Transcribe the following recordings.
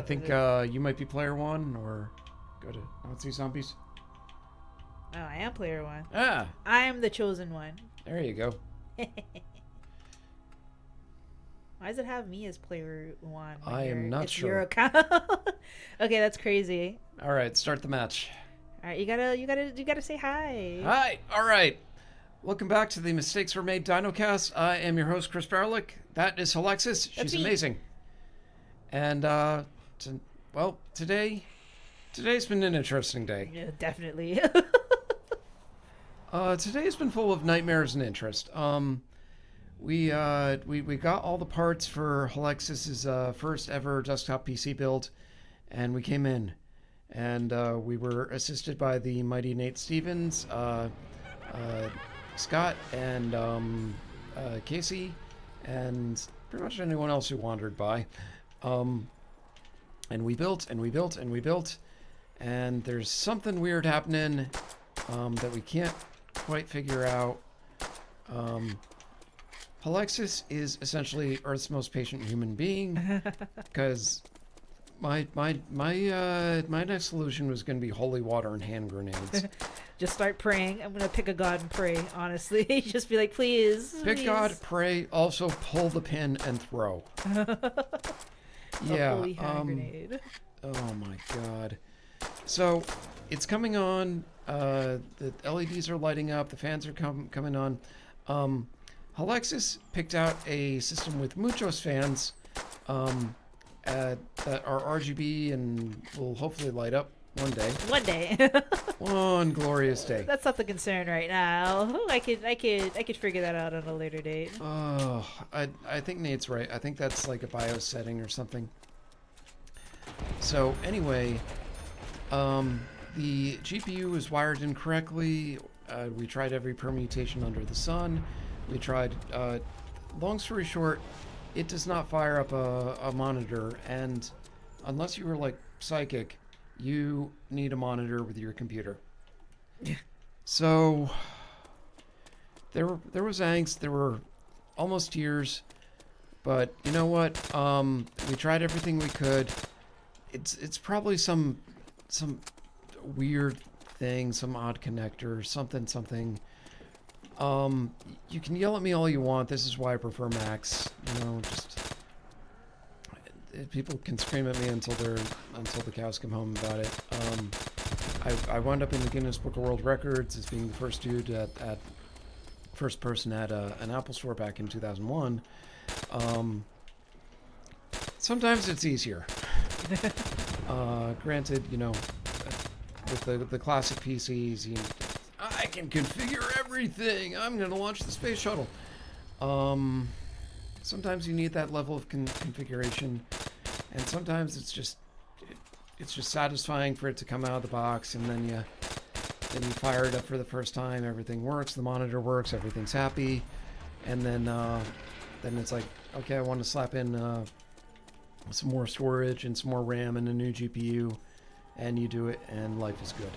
think you might be player one, or go to Nazi Zombies. Oh, I am player one. Ah, I am the chosen one. there you go. Why does it have me as player one? I am not sure. Your account. Okay, that's crazy. All right, start the match. All right, you gotta say hi. Hi. All right. Welcome back to the Mistakes Were Made Dinocast. I am your host, Chris Barlick. That is Halexys. She's me. amazing. And today's been an interesting day. Yeah, definitely. Today's been full of nightmares and interest. We got all the parts for Halexys's first ever desktop PC build, and we came in, and we were assisted by the mighty Nate Stevens, Scott, and Casey, and pretty much anyone else who wandered by. And we built, and we built, and we built, and there's something weird happening that we can't quite figure out. Halexys is essentially Earth's most patient human being, because my next solution was going to be holy water and hand grenades. Just start praying. I'm gonna pick a god and pray. Honestly, just be like, please. Pick please. God, pray, also pull the pin and throw. Yeah. Holy hand grenade. Oh my god. So it's coming on. The LEDs are lighting up. The fans are coming on. Halexys picked out a system with muchos fans that are RGB and will hopefully light up one day. One day. One glorious day. That's not the concern right now. I could figure that out on a later date. Oh, I think Nate's right. I think that's like a BIOS setting or something. So anyway, the GPU is wired incorrectly. We tried every permutation under the sun. We tried, long story short, it does not fire up a monitor, and unless you were like psychic, you need a monitor with your computer. So there was angst, there were almost tears, but you know what? We tried everything we could. It's probably some weird thing, some odd connector, something. You can yell at me all you want. This is why I prefer Macs. You know, just people can scream at me until the cows come home about it. I wound up in the Guinness Book of World Records as being the first dude at first person at an Apple store back in 2001. Sometimes it's easier. Granted, you know, with the classic PCs, I can configure everything. I'm going to launch the space shuttle. Sometimes you need that level of configuration, and sometimes it's just satisfying for it to come out of the box, and then you fire it up for the first time. Everything works. The monitor works. Everything's happy, and then it's like, okay, I want to slap in some more storage and some more RAM and a new GPU, and you do it, and life is good.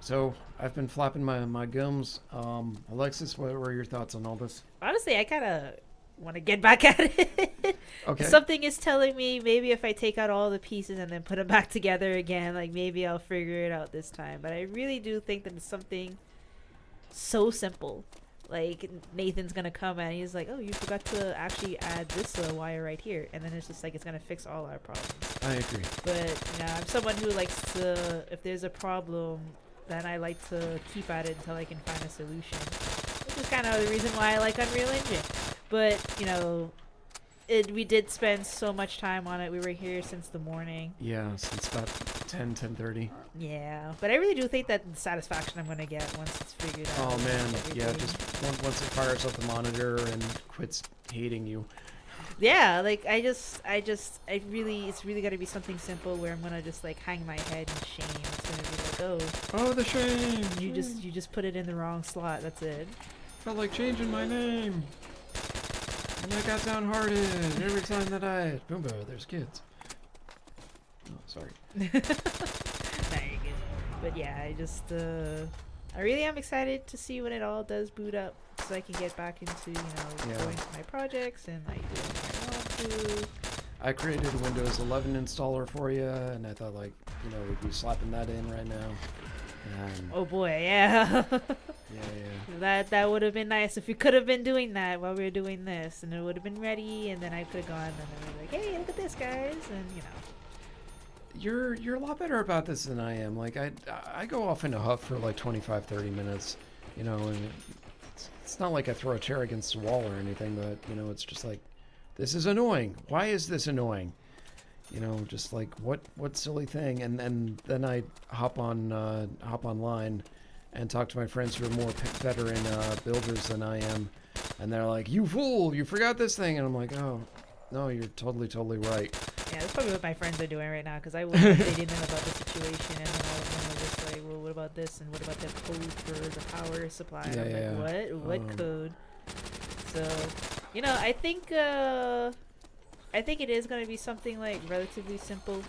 So I've been flapping my gums. Halexys, what were your thoughts on all this? Honestly, I kind of want to get back at it. Okay. Something is telling me maybe if I take out all the pieces and then put them back together again, like maybe I'll figure it out this time. But I really do think that it's something so simple. Like Nathan's gonna come and he's like, "Oh, you forgot to actually add this wire right here," and then it's just like it's gonna fix all our problems. I agree. But you know, I'm someone who likes to, if there's a problem, then I like to keep at it until I can find a solution, which is kind of the reason why I like Unreal Engine. But you know, we did spend so much time on it. We were here since the morning. Yeah, since about 10:30. Yeah, but I really do think that the satisfaction I'm gonna get once it's figured out. Oh man, everything. yeah, just once it fires up the monitor and quits hating you. Yeah, like it's really gotta be something simple where I'm gonna just like hang my head in shame. It's gonna be like, Oh, the shame. you just put it in the wrong slot. That's it. Felt like changing my name. And I got downhearted every time that I... Boomba, there's kids. Oh, sorry. No, you're good. But yeah, I really am excited to see when it all does boot up, so I can get back into, going to my projects and like doing what I want to. I created a Windows 11 installer for you, and I thought, like, you know, we'd be slapping that in right now. Oh boy, yeah. Yeah. That would have been nice if we could have been doing that while we were doing this, and it would have been ready, and then I could have gone and I was like, hey, look at this, guys, and you know. You're a lot better about this than I am. Like, I go off in a huff for like 25-30 minutes, you know, and it's not like I throw a chair against the wall or anything, but, you know, it's just like, this is annoying. Why is this annoying? You know, just like, what silly thing? And then I hop online and talk to my friends who are more veteran builders than I am, and they're like, you fool, you forgot this thing, and I'm like, oh, no, you're totally right. Yeah, that's probably what my friends are doing right now, because I was updating them about the situation, and then all of them were just like, well, what about this, and what about the code for the power supply? And I'm like, what code? So, you know, I think it is going to be something like relatively simple,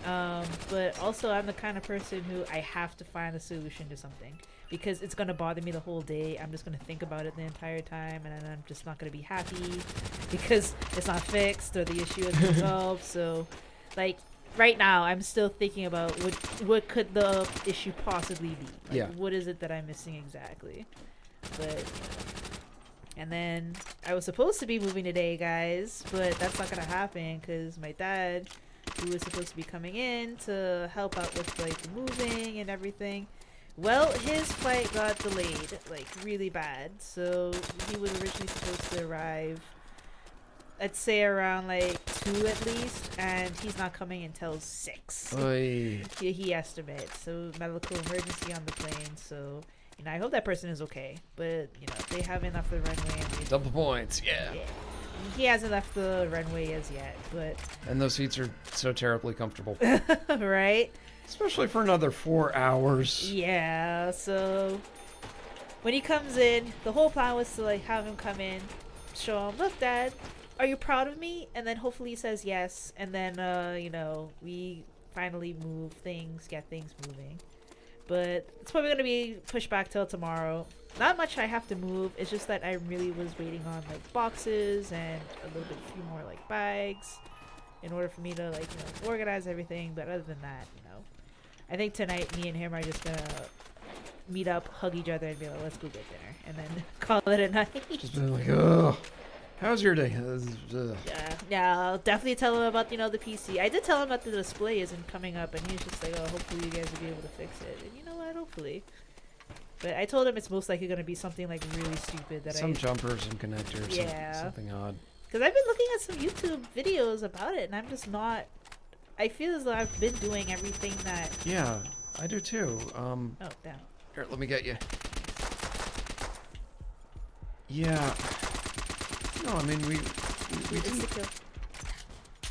but also I'm the kind of person who I have to find a solution to something, because it's going to bother me the whole day. I'm just going to think about it the entire time, and then I'm just not going to be happy because it's not fixed or the issue isn't resolved. So, like, right now I'm still thinking about what could the issue possibly be. Like, what is it that I'm missing exactly? But, you know. And then I was supposed to be moving today, guys, but that's not going to happen because my dad, who was supposed to be coming in to help out with, like, the moving and everything, well, his flight got delayed, like, really bad. So he was originally supposed to arrive, I'd say, around, like, 2 at least, and he's not coming until 6. He estimates. So medical emergency on the plane, so... You know, I hope that person is okay, but, you know, they haven't left the runway. Double points, yeah. He hasn't left the runway as yet, but... And those seats are so terribly comfortable. Right? Especially for another 4 hours. Yeah, so... When he comes in, the whole plan was to, like, have him come in, show him, look, Dad, are you proud of me? And then hopefully he says yes, and then, you know, we finally move things, get things moving. But it's probably going to be pushed back till tomorrow. Not much I have to move. It's just that I really was waiting on, like, boxes and a little bit few more, like, bags in order for me to, like, you know, organize everything. But other than that, you know, I think tonight me and him are just going to meet up, hug each other, and be like, let's go get dinner. And then call it a night. Just been like, ugh. How's your day? Yeah, I'll definitely tell him about, you know, the PC. I did tell him that the display isn't coming up, and he's just like, oh, hopefully you guys will be able to fix it. And you know what? Hopefully. But I told him it's most likely going to be something, like, really stupid. Some jumpers and connectors. Yeah. Something odd. Because I've been looking at some YouTube videos about it, and I'm just not... I feel as though I've been doing everything that... Yeah, I do too. Oh, damn. Here, let me get you. Yeah. No, I mean, we didn't...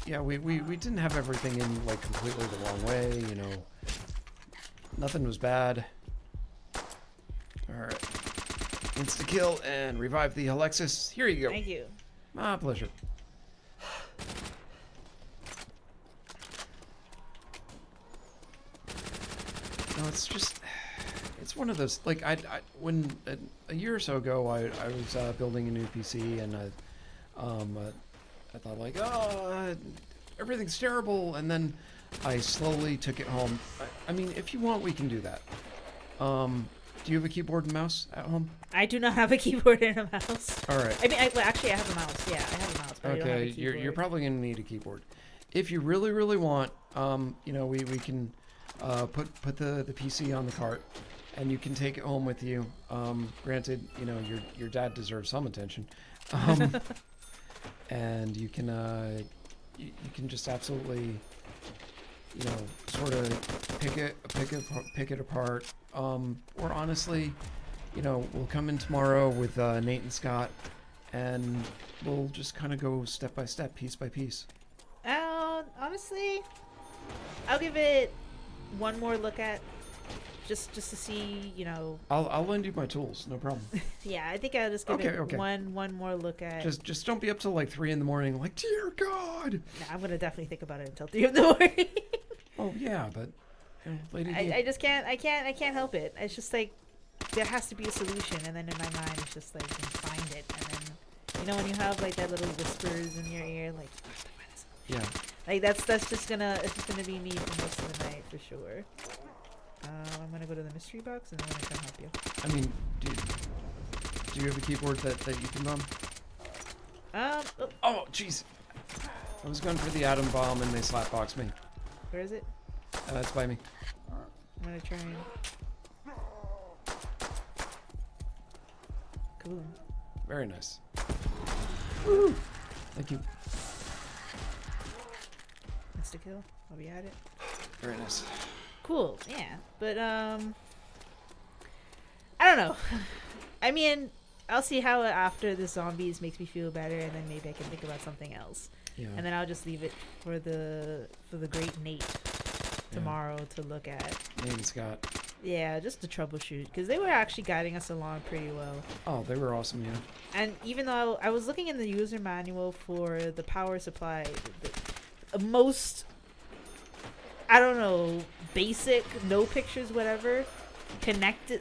Yeah, we didn't have everything in, like, completely the wrong way, you know. Nothing was bad. Alright. Insta-kill and revive the Halexys. Here you go. Thank you. My pleasure. No, it's just... It's one of those, like, when a year or so ago, I was building a new PC, and I thought, like, oh, everything's terrible, and then I slowly took it home. I mean, if you want, we can do that. Do you have a keyboard and mouse at home? I do not have a keyboard and a mouse. All right. I mean, actually, I have a mouse. Yeah, I have a mouse, but I don't have a keyboard. You're probably going to need a keyboard. If you really want, you know, we can put the PC on the cart, and you can take it home with you. Granted, you know, your dad deserves some attention. And you can just absolutely, you know, sort of pick it apart. Or honestly, you know, we'll come in tomorrow with Nate and Scott, and we'll just kind of go step by step, piece by piece. Honestly, I'll give it one more look at, just to see, you know. I'll lend you my tools, no problem. Yeah, I think I'll just give it one more look at. Just don't be up till like 3 a.m. like, dear God. Nah, I'm gonna definitely think about it until 3 a.m. Oh yeah, but you know, lady. I just can't. I can't help it. It's just like there has to be a solution, and then in my mind, it's just like find it, and then you know when you have like that little whispers in your ear, like. Yeah. Like it's just gonna be me for most of the night for sure. I'm gonna go to the mystery box and then I can help you. I mean, do you have a keyboard that you can run? Oh, jeez. I was going for the atom bomb and they slapboxed me. Where is it? It's by me. I'm gonna try and... Cool. Very nice. Woo! Thank you. Insta kill. I'll be at it. Very nice. Cool. Yeah. But I don't know. I mean, I'll see how after the zombies makes me feel better, and then maybe I can think about something else. Yeah. And then I'll just leave it for the great Nate tomorrow to look at. Nate and Scott. Yeah, just to troubleshoot, because they were actually guiding us along pretty well. Oh, they were awesome, yeah. And even though I was looking in the user manual for the power supply, the most, I don't know, basic, no pictures, whatever, connect,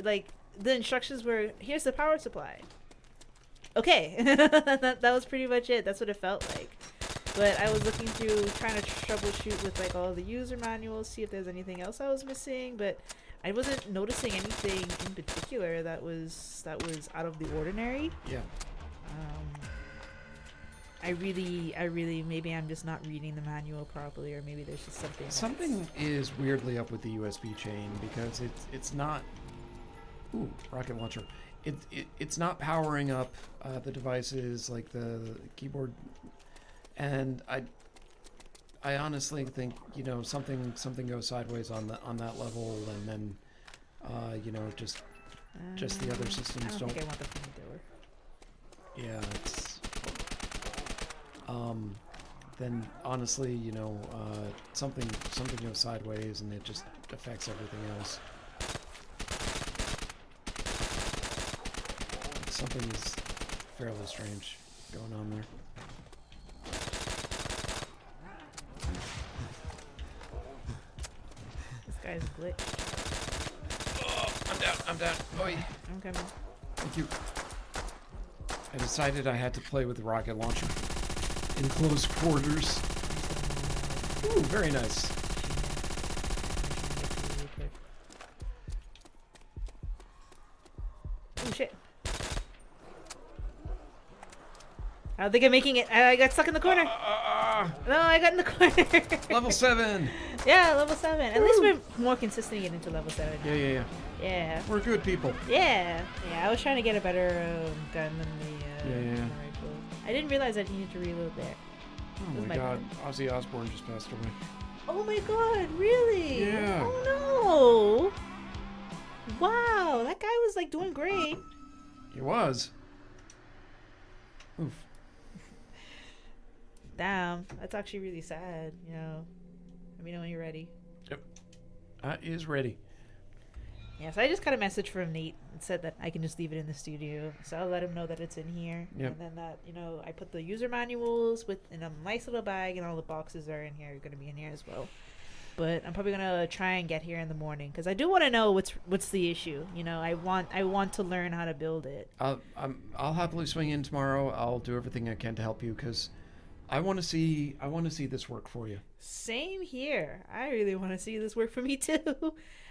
like, the instructions were, here's the power supply. Okay. that was pretty much it. That's what it felt like. But I was looking through, trying to troubleshoot with like all the user manuals, see if there's anything else I was missing, but I wasn't noticing anything in particular that was out of the ordinary. Yeah. I really, maybe I'm just not reading the manual properly, or maybe there's just something. Something is weirdly up with the USB chain because it's not. Ooh, rocket launcher. It's not powering up the devices like the keyboard. And I honestly think, you know, something goes sideways on that level, and then just the other systems I don't think I want the flamethrower. Yeah, it's then honestly, you know, something goes sideways and it just affects everything else. Something is fairly strange going on there. Guy's glitch. Oh, I'm down. Oi. I'm coming. Thank you. I decided I had to play with the rocket launcher in close quarters. Ooh, very nice. Oh shit. I don't think I'm making it. I got stuck in the corner. No, I got in the corner. Level 7. Yeah, level 7. At least we're more consistent getting to level 7 now. Yeah. Yeah. We're good people. Yeah. I was trying to get a better gun than the Yeah. rifle. I didn't realize I needed to reload there. Oh my god, Ozzy Osbourne just passed away. Oh my god, really? Yeah. Oh no. Wow, that guy was like doing great. He was. Oof. Damn, that's actually really sad, you know. Let me know when you're ready. Yep. Is ready. Yeah, so I just got a message from Nate and said that I can just leave it in the studio. So I'll let him know that it's in here. Yep. And then that, you know, I put the user manuals in a nice little bag, and all the boxes are in here. Are going to be in here as well. But I'm probably going to try and get here in the morning because I do want to know what's the issue. You know, I want to learn how to build it. I'll happily swing in tomorrow. I'll do everything I can to help you because I want to see this work for you. Same here. I really want to see this work for me too.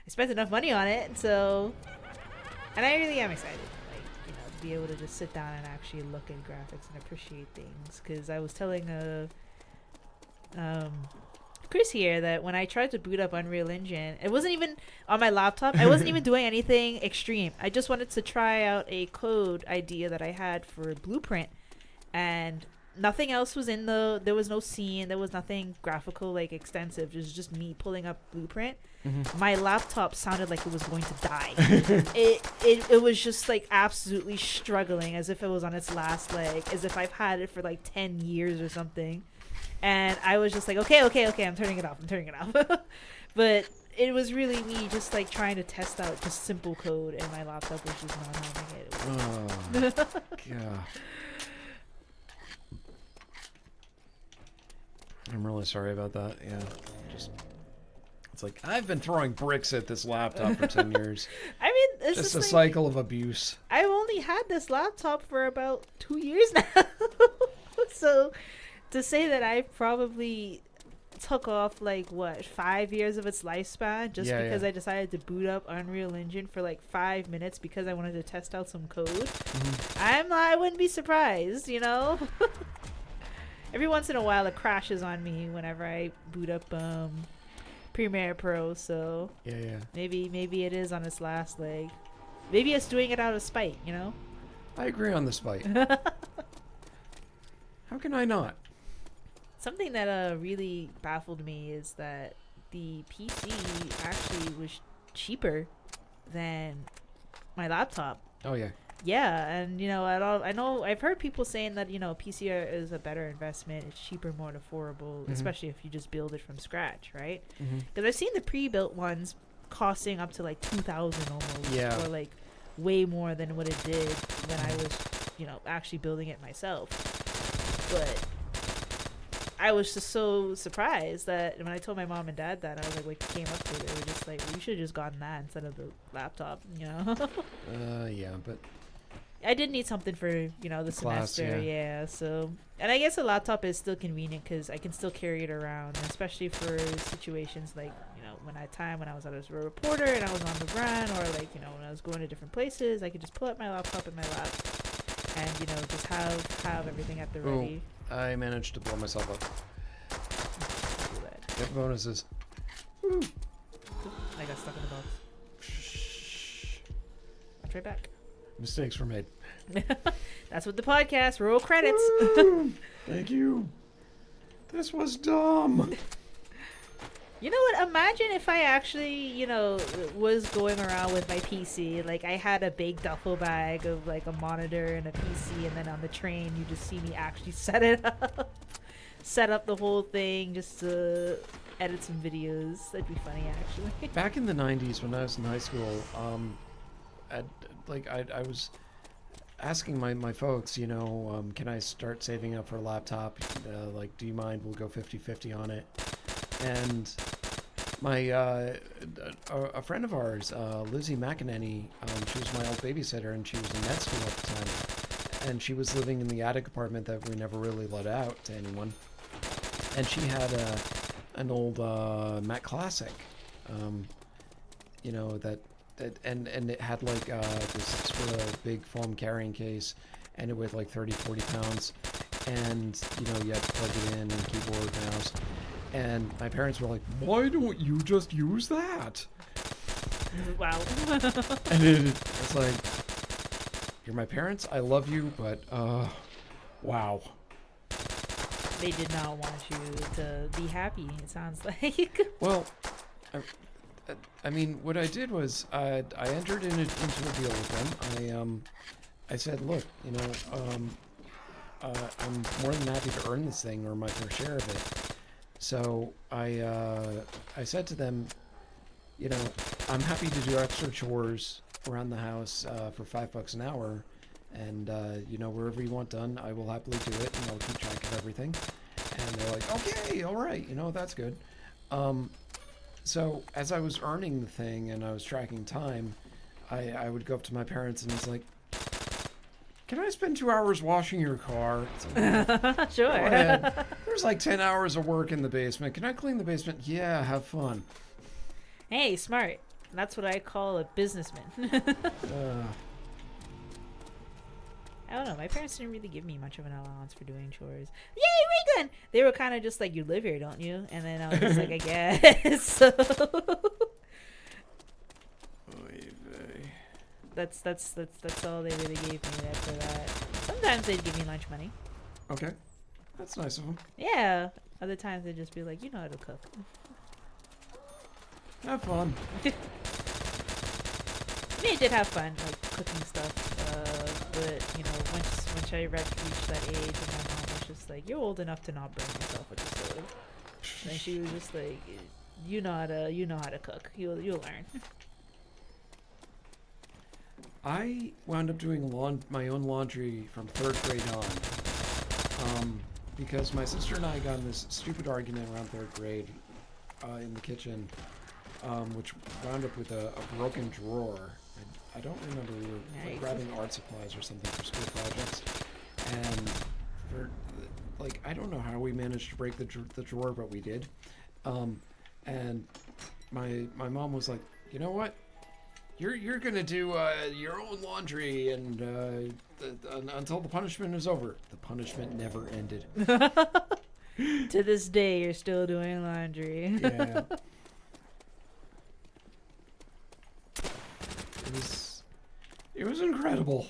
I spent enough money on it, so, and I really am excited, like, you know, to be able to just sit down and actually look at graphics and appreciate things. Because I was telling Chris here that when I tried to boot up Unreal Engine, it wasn't even on my laptop. I wasn't even doing anything extreme. I just wanted to try out a code idea that I had for Blueprint, and nothing else was there was no scene, there was nothing graphical, like, extensive. It was just me pulling up Blueprint. Mm-hmm. My laptop sounded like it was going to die. it was just like absolutely struggling, as if it was on its last leg, as if I've had it for like 10 years or something. And I was just like, okay, I'm turning it off. But it was really me just like trying to test out just simple code, and my laptop was just not having it. Oh, God. I'm really sorry about that. Yeah, it's like I've been throwing bricks at this laptop for 10 years. I mean, it's just a like, cycle of abuse. I've only had this laptop for about 2 years now. So to say that I probably took off like what 5 years of its lifespan just Yeah, because yeah. I decided to boot up Unreal Engine for like 5 minutes because I wanted to test out some code. Mhm. I wouldn't be surprised, you know. Every once in a while it crashes on me whenever I boot up Premiere Pro, so Yeah, yeah. maybe it is on its last leg. Maybe it's doing it out of spite, you know. I agree on this fight. How can I not? Something that really baffled me is that the PC actually was cheaper than my laptop. Oh yeah. Yeah, and I know I've heard people saying that PC is a better investment. It's cheaper, more affordable, Mhm. especially if you just build it from scratch, right? Mhm. Because I've seen the pre-built ones costing up to like 2,000 almost, Yeah. or like way more than what it did when I was actually building it myself. But I was just so surprised that when I told my mom and dad that, I was like, what came up to it? They were just like, well, you should have just gotten that instead of the laptop, Yeah, but I did need something for, the Class, semester, yeah. So, and I guess a laptop is still convenient because I can still carry it around, especially for situations like, when I was a reporter and I was on the run, or like, when I was going to different places, I could just pull up my laptop in my lap and, just have everything at the Oh. ready. I managed to blow myself up. Do that. Get bonuses. I got stuck in the box. I'll try back. Mistakes were made. That's what the podcast, roll credits. Thank you. This was dumb. You know what? Imagine if I actually, was going around with my PC. Like, I had a big duffel bag of, like, a monitor and a PC, and then on the train, you just see me actually set it up. Set up the whole thing just to edit some videos. That'd be funny, actually. Back in the 90s when I was in high school, I was asking my folks, can I start saving up for a laptop? Do you mind? We'll go 50-50 on it. And my a friend of ours, Lizzie McEnany, she was my old babysitter, and she was in med school at the time, and she was living in the attic apartment that we never really let out to anyone, and she had an old Mac Classic, and it had like this sort of big foam carrying case, and it weighed like 30-40 pounds, and you had to plug it in and keyboard, mouse. And my parents were like, why don't you just use that? Wow. And it's like, you're my parents, I love you, but, wow. They did not want you to be happy, it sounds like. Well, I mean, what I did was, I entered into a deal with them. I said, look, I'm more than happy to earn this thing or my fair share of it. So I said to them, I'm happy to do extra chores around the house for $5 an hour, and wherever you want done, I will happily do it, and I'll keep track of everything. And they're like, okay, all right, that's good. So as I was earning the thing and I was tracking time, I would go up to my parents and it's like, can I spend 2 hours washing your car? Like, Sure. go ahead. There's like 10 hours of work in the basement. Can I clean the basement? Yeah, have fun. Hey, smart. That's what I call a businessman. I don't know. My parents didn't really give me much of an allowance for doing chores. Yay, Regan! They were kind of just like, you live here, don't you? And then I was just like, I guess. So that's all they really gave me after that. Sometimes they'd give me lunch money. Okay. That's nice of them. Yeah. Other times they'd just be like, you know how to cook. Have fun. I mean, I did have fun, like cooking stuff. But once I reached that age, and my mom was just like, "You're old enough to not burn yourself with the stove," and she was just like, "You know how to cook. You'll learn." I wound up doing my own laundry from 3rd grade on, because my sister and I got in this stupid argument around 3rd grade in the kitchen, which wound up with a broken drawer. I don't remember, we were like grabbing art supplies or something for school projects, and like I don't know how we managed to break the drawer, but we did. And my mom was like, you know what? You're gonna do your own laundry and until the punishment is over. The punishment never ended. To this day, you're still doing laundry. Yeah. It was incredible.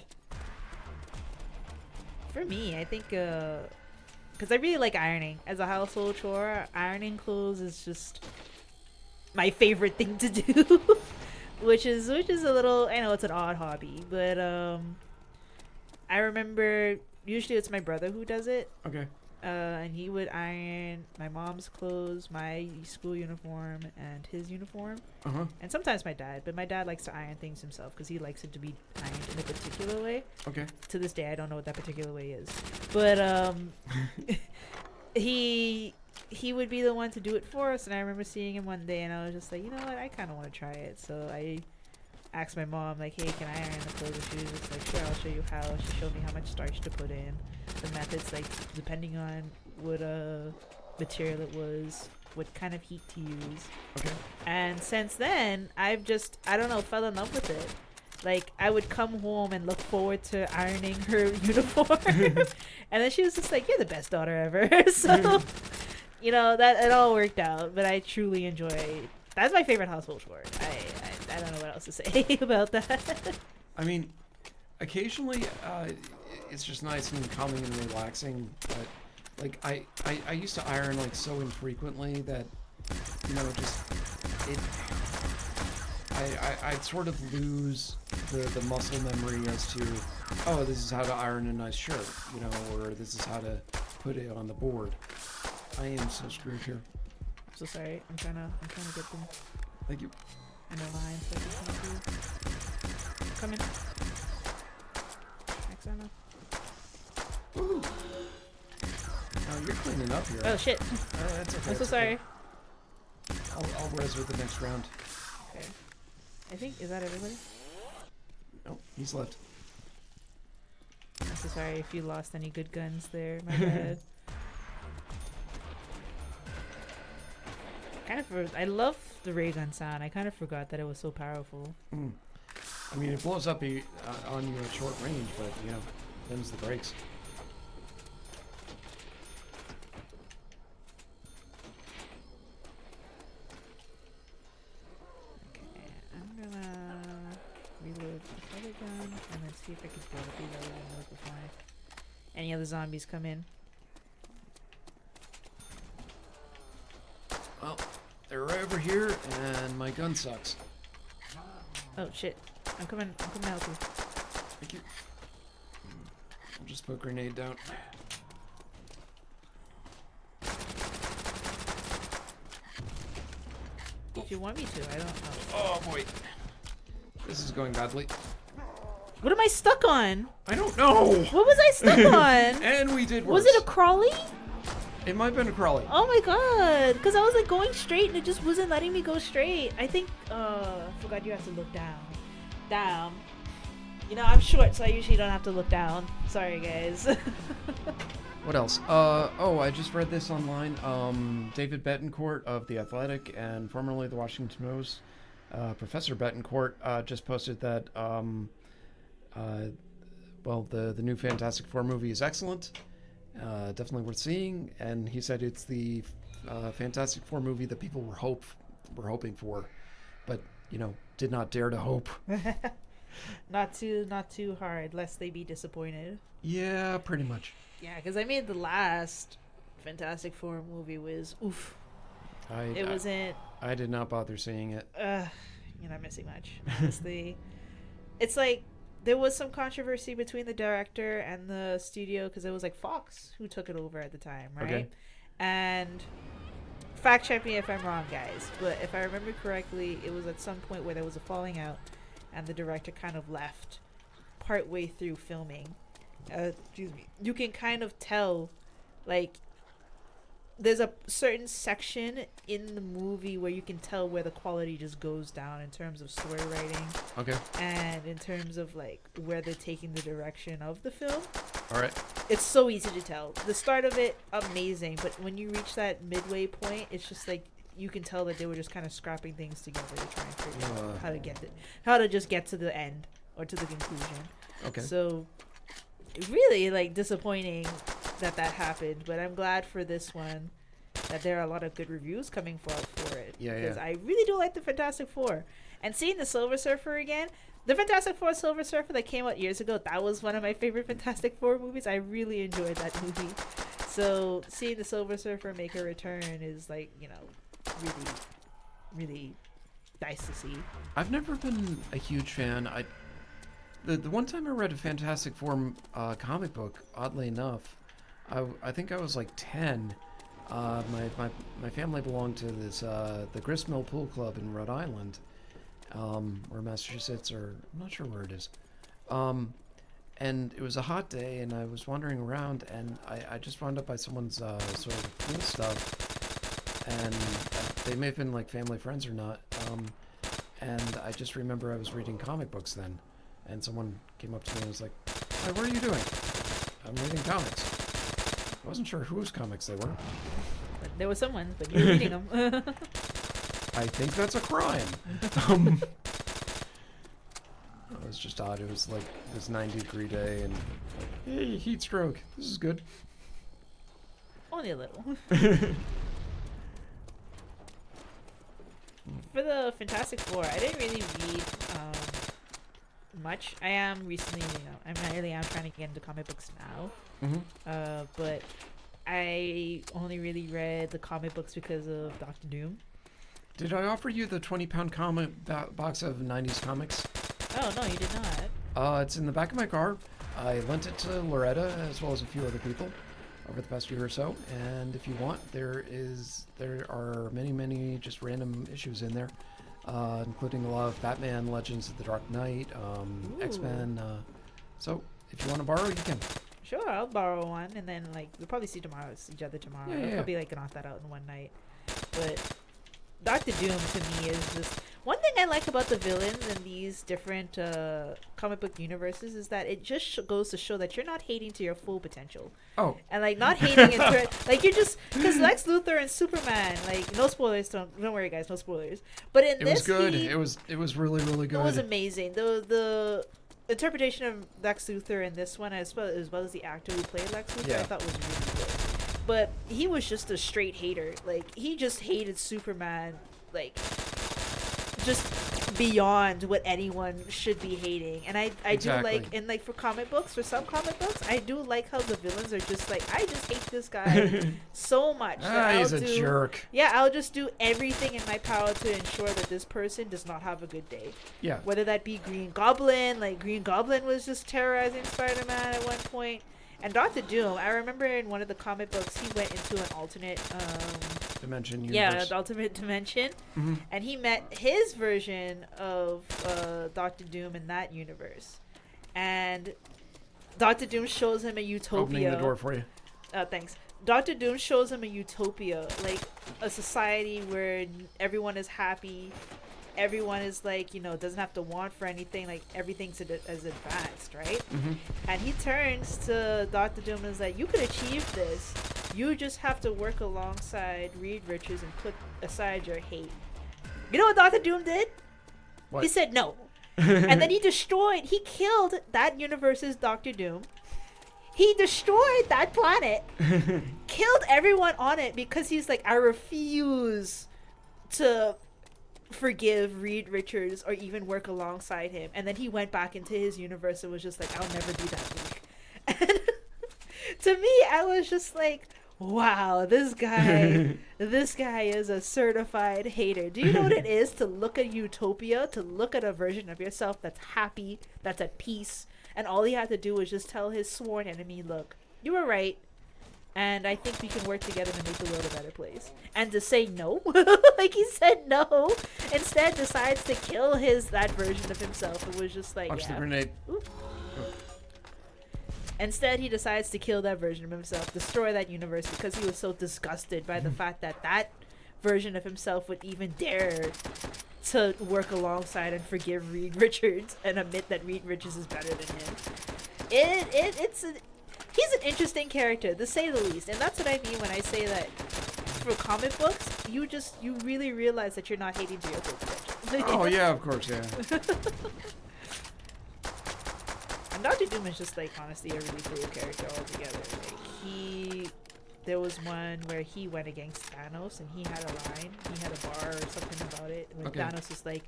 For me, I think because I really like ironing as a household chore. Ironing clothes is just my favorite thing to do. which is a little, I know it's an odd hobby, but I remember usually it's my brother who does it. Okay. And he would iron my mom's clothes, my school uniform, and his uniform. Uh-huh. And sometimes my dad, but my dad likes to iron things himself because he likes it to be ironed in a particular way. Okay. To this day, I don't know what that particular way is, but he would be the one to do it for us. And I remember seeing him one day, and I was just like, you know what, I kind of want to try it. So I asked my mom, like, hey, can I iron the clothes? And she was just like, sure, I'll show you how. She showed me how much starch to put in, the methods, like depending on what material it was, what kind of heat to use. Okay. And since then, I've just, I don't know, fell in love with it. Like, I would come home and look forward to ironing her uniform. And then she was just like, you're the best daughter ever. So, you know, that it all worked out. But I truly enjoy, that's my favorite household chore. I don't know what else to say about that. I mean, occasionally it's just nice and calming and relaxing. But, like, I used to iron, like, so infrequently that, you know, just, I'd sort of lose the muscle memory as to, oh, this is how to iron a nice shirt, you know, or this is how to put it on the board. I am so screwed here. I'm so sorry. I'm trying to get them. Thank you. In a line so I can see you. Come in. Excellent. Ooh. Oh, you're cleaning up here. Oh shit. That's okay. I'm so sorry. Okay. I'll res with the next round. Okay. I think, is that everybody? No, he's left. I'm so sorry if you lost any good guns there, my bad. I love the ray gun sound. I kind of forgot that it was so powerful. Mm. I mean, it blows up on you at short range, but, you know, them's the brakes. Okay, I'm gonna reload this other gun and then see if I can blow up these other ones before any other zombies come in. Well, they're over here, and my gun sucks. Oh shit! I'm coming to help you. Thank you. I'll just put a grenade down. If you want me to, I don't know. Oh boy, this is going badly. What am I stuck on? I don't know. What was I stuck on? And we did worse. Was it a crawly? It might have been a crawly. Oh my god, because I was like going straight and it just wasn't letting me go straight. I think, I forgot you have to look down. Down. You know, I'm short, so I usually don't have to look down. Sorry, guys. What else? I just read this online. David Betancourt of The Athletic and formerly the Washington Post, Professor Betancourt, just posted that, the new Fantastic Four movie is excellent. Definitely worth seeing, and he said it's the Fantastic Four movie that people were hoping for, but you know, did not dare to hope. Not too hard, lest they be disappointed. Yeah, pretty much. Yeah, because I mean the last Fantastic Four movie was oof. It wasn't. I did not bother seeing it. You're not missing much, honestly. It's like, there was some controversy between the director and the studio because it was like Fox who took it over at the time, right? Okay. And fact check me if I'm wrong, guys, but if I remember correctly, it was at some point where there was a falling out and the director kind of left partway through filming. Excuse me. You can kind of tell, like, there's a certain section in the movie where you can tell where the quality just goes down in terms of story writing. Okay. And in terms of like where they're taking the direction of the film. All right. It's so easy to tell. The start of it, amazing, but when you reach that midway point, it's just like you can tell that they were just kind of scrapping things together to try and figure out how to just get to the end or to the conclusion. Okay. So really like disappointing that happened, but I'm glad for this one that there are a lot of good reviews coming for it. Yeah, because yeah. I really do like the Fantastic Four, and seeing the Silver Surfer again. The Fantastic Four Silver Surfer that came out years ago, that was one of my favorite Fantastic Four movies. I really enjoyed that movie. So seeing the Silver Surfer make a return is like, you know, really, really nice to see. I've never been a huge fan. The one time I read a Fantastic Four comic book, oddly enough, I think I was like 10. My family belonged to this the Gristmill Pool Club in Rhode Island. Or Massachusetts, or I'm not sure where it is. And it was a hot day, and I was wandering around, and I just wound up by someone's sort of pool stuff, and they may have been like family friends or not. And I just remember I was reading comic books then, and someone came up to me and was like, "Hi, what are you doing?" "I'm reading comics." I wasn't sure whose comics they were. But there was someone, but you're reading them. I think that's a crime. It was just odd. It was like this 90-degree day, and like, hey, heat stroke. This is good. Only a little. For the Fantastic Four, I didn't really read much. I am recently, I'm trying to get into comic books now. Mm-hmm. But I only really read the comic books because of Doctor Doom. Did I offer you the 20-pound comic box of 90s comics? Oh, no, you did not. It's in the back of my car. I lent it to Loretta as well as a few other people over the past year or so. And if you want, there are many just random issues in there, including a lot of Batman, Legends of the Dark Knight, X-Men. So if you want to borrow, you can. Sure, I'll borrow one, and then we'll probably see each other tomorrow. Yeah, I'll probably knock that out in one night. But Doctor Doom to me is just one thing I like about the villains in these different comic book universes is that it just goes to show that you're not hating to your full potential. Oh, and not hating into it, you're just because Lex Luthor and Superman, no spoilers, don't worry guys, no spoilers. But in this, it was good. It was really good. It was amazing. The interpretation of Lex Luthor in this one, as well as the actor who played Lex Luthor, I thought was really good. But he was just a straight hater. He just hated Superman, just beyond what anyone should be hating. And I Exactly. do like, for comic books, for some comic books, I do like how the villains are just I just hate this guy so much. He's a jerk. Yeah, I'll just do everything in my power to ensure that this person does not have a good day. Yeah. Whether that be Green Goblin, Green Goblin was just terrorizing Spider-Man at one point. And Doctor Doom, I remember in one of the comic books, he went into an alternate dimension universe. Yeah, an alternate dimension. Mm-hmm. And he met his version of Doctor Doom in that universe. And Doctor Doom shows him a utopia. Opening the door for you. Thanks. Doctor Doom shows him a utopia, a society where everyone is happy. Everyone is doesn't have to want for anything. Everything's as advanced, right? Mm-hmm. And he turns to Dr. Doom and is like, you could achieve this. You just have to work alongside Reed Richards and put aside your hate. You know what Dr. Doom did? What? He said no. And then he killed that universe's Dr. Doom. He destroyed that planet. Killed everyone on it because he's like, I refuse to forgive Reed Richards or even work alongside him. And then he went back into his universe and was just like, I'll never be that weak. And to me, I was just like, wow, this guy is a certified hater. Do you know what it is to look at utopia, to look at a version of yourself that's happy, that's at peace, and all he had to do was just tell his sworn enemy, look, you were right, and I think we can work together to make the world a better place. And to say no, he said no, instead decides to kill that version of himself. It was just like, Watch the grenade. Oop. Instead, he decides to kill that version of himself, destroy that universe, because he was so disgusted by the fact that that version of himself would even dare to work alongside and forgive Reed Richards and admit that Reed Richards is better than him. He's an interesting character, to say the least, and that's what I mean when I say that for comic books, you really realize that you're not hating Dinocast. Oh yeah, of course, yeah. And Dr. Doom is just like honestly a really cool character altogether. Like there was one where he went against Thanos and he had a line, he had a bar or something about it. When Thanos was like,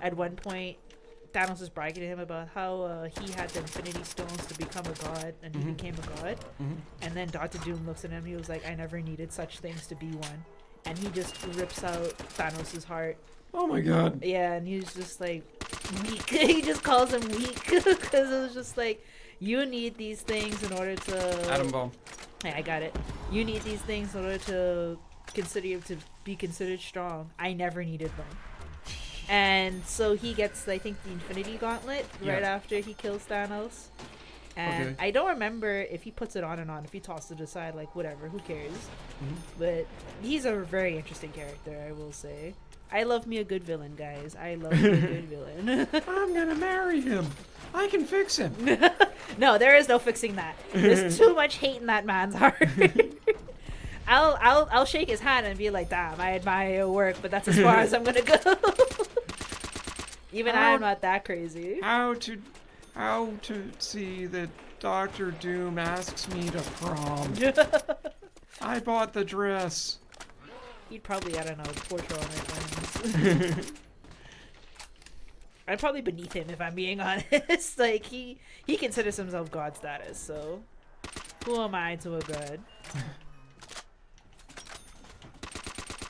at one point, Thanos was bragging to him about how he had the Infinity Stones to become a god, and he became a god. And then Dr. Doom looks at him, he was like, I never needed such things to be one. And he just rips out Thanos' heart. Oh my god. Yeah, and he's just like, weak. He just calls him weak, because it was just like, you need these things in order to... Atom bomb. Yeah, I got it. You need these things in order to consider you to be considered strong. I never needed them. And so he gets, I think, the Infinity Gauntlet right after he kills Thanos. And I don't remember if he puts it on and on, if he tosses it aside, like, whatever, who cares? But he's a very interesting character, I will say. I love me a good villain, guys. I love me a good villain. I'm gonna marry him. I can fix him. No, there is no fixing that. There's too much hate in that man's heart. I'll shake his hand and be like, damn, I admire your work, but that's as far as I'm gonna go. Even I'm not that crazy. How to see that Dr. Doom asks me to prom. I bought the dress. He'd probably, I don't know, torture on his wings. I'm probably beneath him, if I'm being honest. Like, he considers himself god status, so who am I to a god?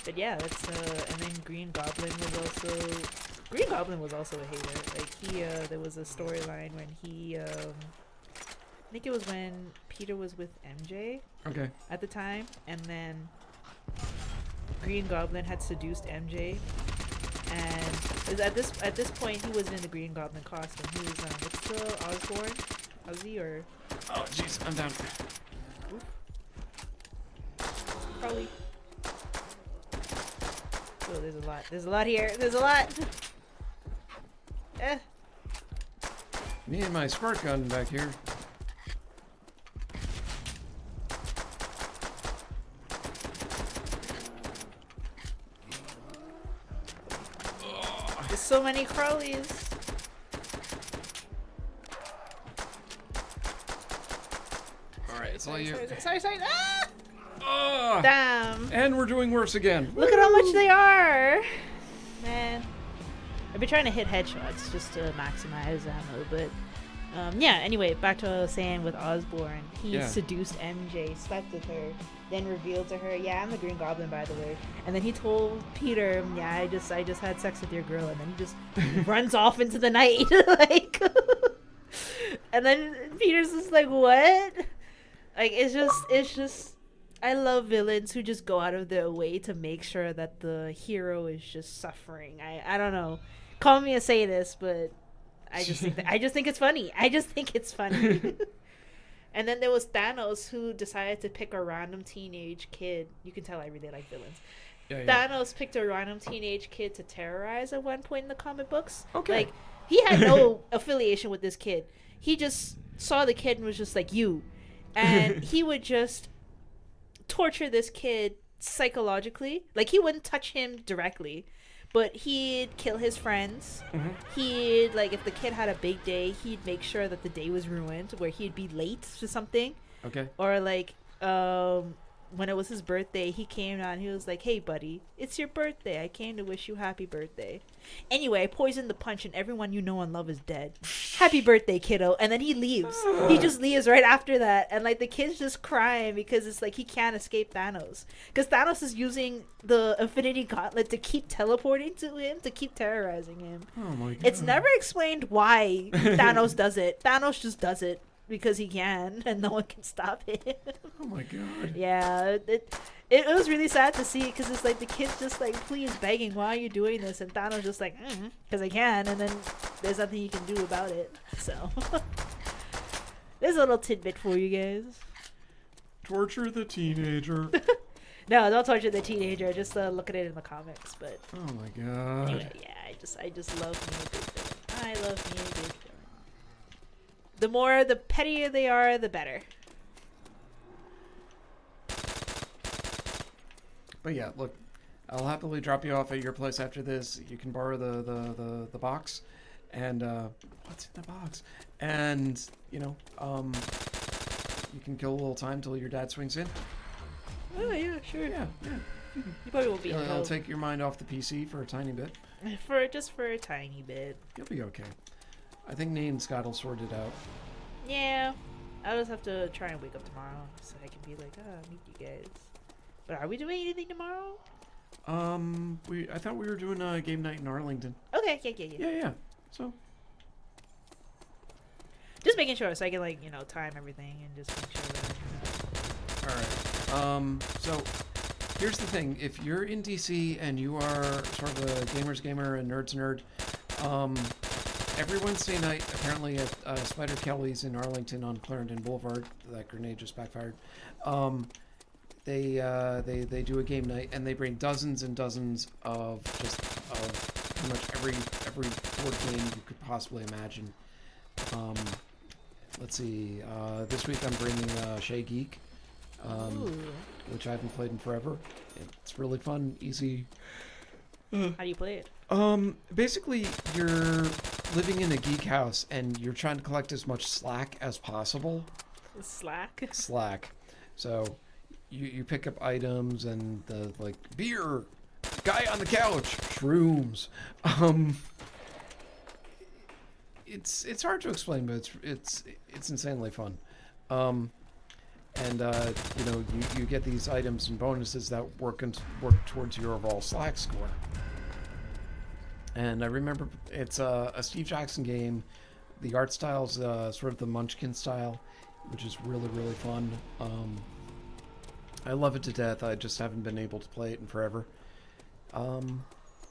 But yeah, that's and then Green Goblin was also a hater. Like there was a storyline when he I think it was when Peter was with MJ at the time, and then Green Goblin had seduced MJ, and at this point he was in the Green Goblin costume. He was what's the Osborn? Ozzy or oh jeez, I'm down. Probably. Oh, there's a lot. There's a lot here. There's a lot. Me and my squirt gun back here. There's so many crawlies. Alright, it's all you. Sorry. Ah! Oh, Damn. and we're doing worse again. Look at how much they are. Man. I've been trying to hit headshots just to maximize ammo, but yeah, anyway, back to what I was saying with Osborn. He seduced MJ, slept with her, then revealed to her, yeah, I'm the Green Goblin, by the way. And then he told Peter, yeah, I just had sex with your girl, and then he just runs off into the night. Like and then Peter's just like, what? Like, it's just I love villains who just go out of their way to make sure that the hero is just suffering. I don't know. Call me a sadist, but I just think it's funny. I just think it's funny. And then there was Thanos, who decided to pick a random teenage kid. You can tell I really like villains. Thanos picked a random teenage kid to terrorize at one point in the comic books. Like, he had no affiliation with this kid. He just saw the kid and was just like, you. And he would just torture this kid psychologically. Like, he wouldn't touch him directly, but he'd kill his friends. He'd, like, if the kid had a big day, he'd make sure that the day was ruined, where he'd be late to something. Or like when it was his birthday, he came out and he was like, hey buddy, it's your birthday, I came to wish you happy birthday. Anyway, I poisoned the punch and everyone you know and love is dead. Happy birthday, kiddo. And then he leaves. He just leaves right after that, and like the kid's just crying because it's like he can't escape Thanos, because Thanos is using the Infinity Gauntlet to keep teleporting to him, to keep terrorizing him. Oh my god. It's never explained why Thanos does it. Thanos just does it because he can, and no one can stop him. Oh my god. Yeah, it was really sad to see, because it's like the kid's just like, please begging, why are you doing this? And Thanos just like, because I can, and then there's nothing you can do about it. So There's a little tidbit for you guys. Torture the teenager. No, don't torture the teenager. Just look at it in the comics. But Oh my god. anyway, yeah, I just love me a good villain. I love me a good villain. The pettier they are, the better. But yeah, look, I'll happily drop you off at your place after this. You can borrow the box, and what's in the box? And you know, you can kill a little time till your dad swings in. Oh yeah, sure. Yeah. You probably won't be It'll take your mind off the PC for a tiny bit. for a tiny bit. You'll be okay. I think Nate and Scott will sort it out. Yeah, I'll just have to try and wake up tomorrow so I can be like, meet you guys. But are we doing anything tomorrow? I thought we were doing a game night in Arlington. Okay, yeah. Yeah. So. Just making sure so I can time everything and just make sure that. All right. So here's the thing: if you're in DC and you are sort of a gamer's gamer and nerd's nerd, every Wednesday night, apparently at Spider Kelly's in Arlington on Clarendon Boulevard, that grenade just backfired. They do a game night and they bring dozens and dozens of pretty much every board game you could possibly imagine. Let's see. This week I'm bringing Shay Geek, which I haven't played in forever. It's really fun, easy. How do you play it? Basically, you're living in a geek house and you're trying to collect as much slack as possible. Slack. So you pick up items and beer, guy on the couch, shrooms. It's hard to explain, but it's insanely fun. You get these items and bonuses that work towards your overall slack score. And I remember it's a Steve Jackson game. The art style's sort of the Munchkin style, which is really, really fun. I love it to death. I just haven't been able to play it in forever.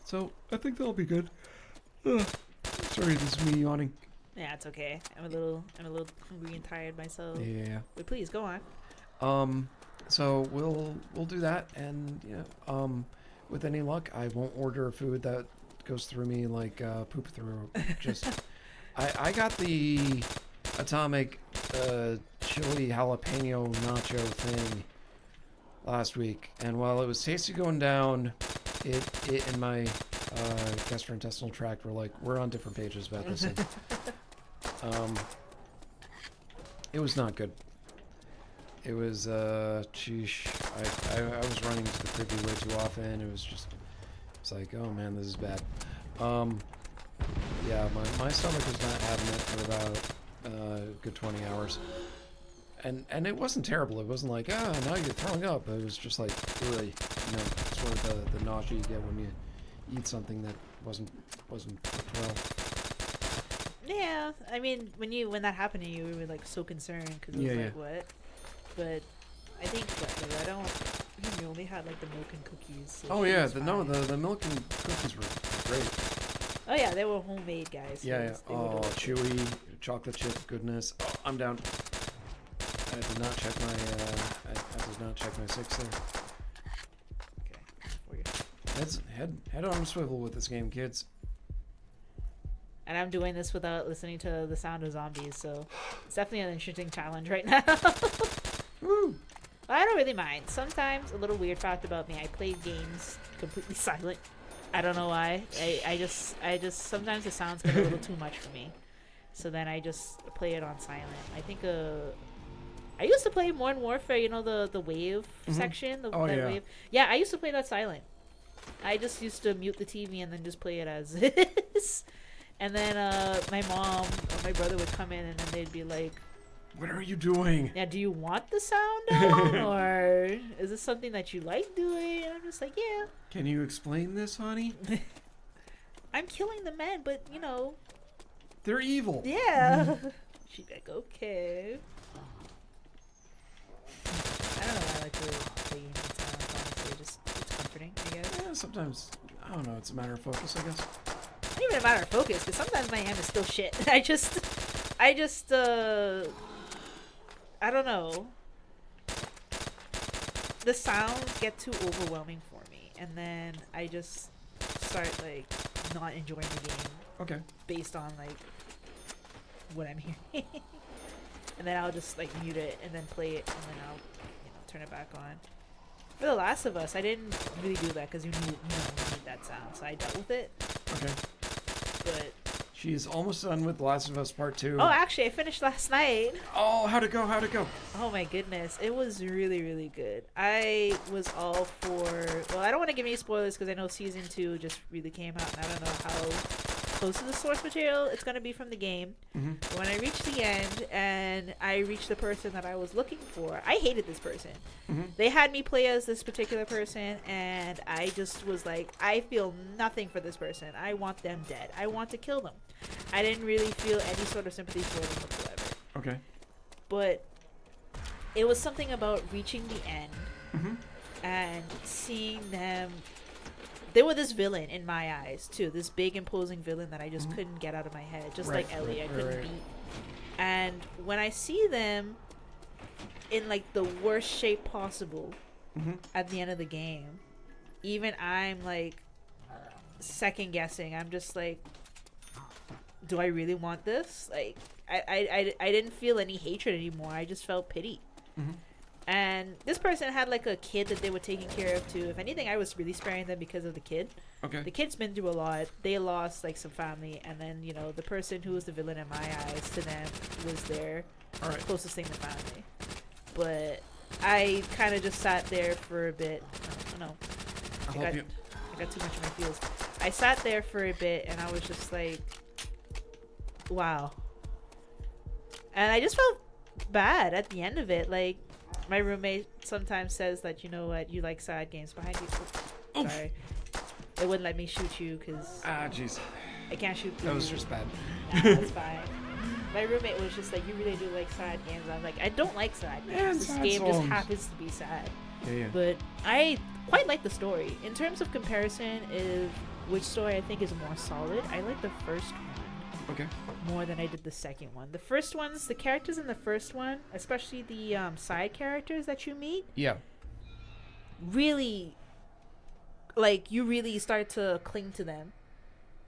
So I think that'll be good. Sorry, this is me yawning. Yeah, it's okay. I'm a little hungry and tired myself. Yeah. But please go on. So we'll do that, and with any luck, I won't order food that goes through me like poop through. Just I got the atomic chili jalapeno nacho thing last week, and while it was tasty going down, it and my gastrointestinal tract were like, we're on different pages about this thing. It was not good. It was sheesh. I was running to the privy way too often. It's like, oh man, this is bad. Yeah, my stomach was not having it for about a good 20 hours. And it wasn't terrible. It wasn't like, now you're throwing up. It was just like, really, sort of the nausea you get when you eat something that wasn't cooked well. Yeah, I mean, when that happened to you, we were like so concerned because it was like, what? But I think you only had like the milk and cookies. So the milk and cookies were great. Oh yeah, they were homemade, guys. So Yeah. Oh, chewy chocolate chip goodness. Oh, I'm down. I did not check my 6 there. Okay. Head on a swivel with this game, kids. And I'm doing this without listening to the sound of zombies, so it's definitely an interesting challenge right now. Woo! I don't really mind. Sometimes, a little weird fact about me, I play games completely silent. I don't know why. I just sometimes the sounds get a little too much for me. So then I just play it on silent. I think I used to play Modern Warfare, the wave section. Wave. Yeah, I used to play that silent. I just used to mute the TV and then just play it as is. And then my mom or my brother would come in and then they'd be like, what are you doing? Yeah, do you want the sound on? Or is this something that you like doing? And I'm just like, yeah. Can you explain this, honey? I'm killing the men, but, they're evil. Yeah. She'd be like, okay. I don't know why I like to play games in silence, honestly. It's comforting, I guess. Yeah, sometimes, I don't know, it's a matter of focus, I guess. Not even a matter of focus, because sometimes my aim is still shit. I just I don't know. The sounds get too overwhelming for me, and then I just start like not enjoying the game. Okay. Based on like what I'm hearing, and then I'll just like mute it and then play it, and then I'll turn it back on. For The Last of Us, I didn't really do that because you need that sound, so I dealt with it. Okay. But she's almost done with The Last of Us Part 2. Oh, actually, I finished last night. Oh, how'd it go? How'd it go? Oh my goodness, it was really, really good. I was all for. Well, I don't want to give any spoilers because I know season 2 just really came out, and I don't know how close to the source material it's going to be from the game. Mm-hmm. But when I reached the end and I reached the person that I was looking for, I hated this person. Mm-hmm. They had me play as this particular person, and I just was like, I feel nothing for this person. I want them dead. I want to kill them. I didn't really feel any sort of sympathy for them whatsoever. Okay. But it was something about reaching the end Mm-hmm. and seeing them. They were this villain in my eyes too, this big imposing villain that I just couldn't get out of my head, just like Ellie. I couldn't beat. And when I see them in like the worst shape possible at the end of the game, even I'm like second guessing. I'm just like, do I really want this? Like I didn't feel any hatred anymore. I just felt pity. And this person had like a kid that they were taking care of too. If anything, I was really sparing them because of the kid. Okay. The kid's been through a lot. They lost like some family, and then the person who was the villain in my eyes to them was their closest thing to family. But I kind of just sat there for a bit. No, I got too much in my feels. I sat there for a bit, and I was just like, wow. And I just felt bad at the end of it. Like, my roommate sometimes says that, you know what, you like sad games behind you. Oof. Sorry. They wouldn't let me shoot you because jeez. I can't shoot through. That was just bad. Nah, that's fine. My roommate was just like, you really do like sad games. I'm like, I don't like sad games. This game just happens to be sad. Yeah. But I quite like the story. In terms of comparison, which story I think is more solid, I like the first one. Okay. More than I did the second one. The first one's the characters in the first one, especially the side characters that you meet. Yeah. Really, like, you really start to cling to them.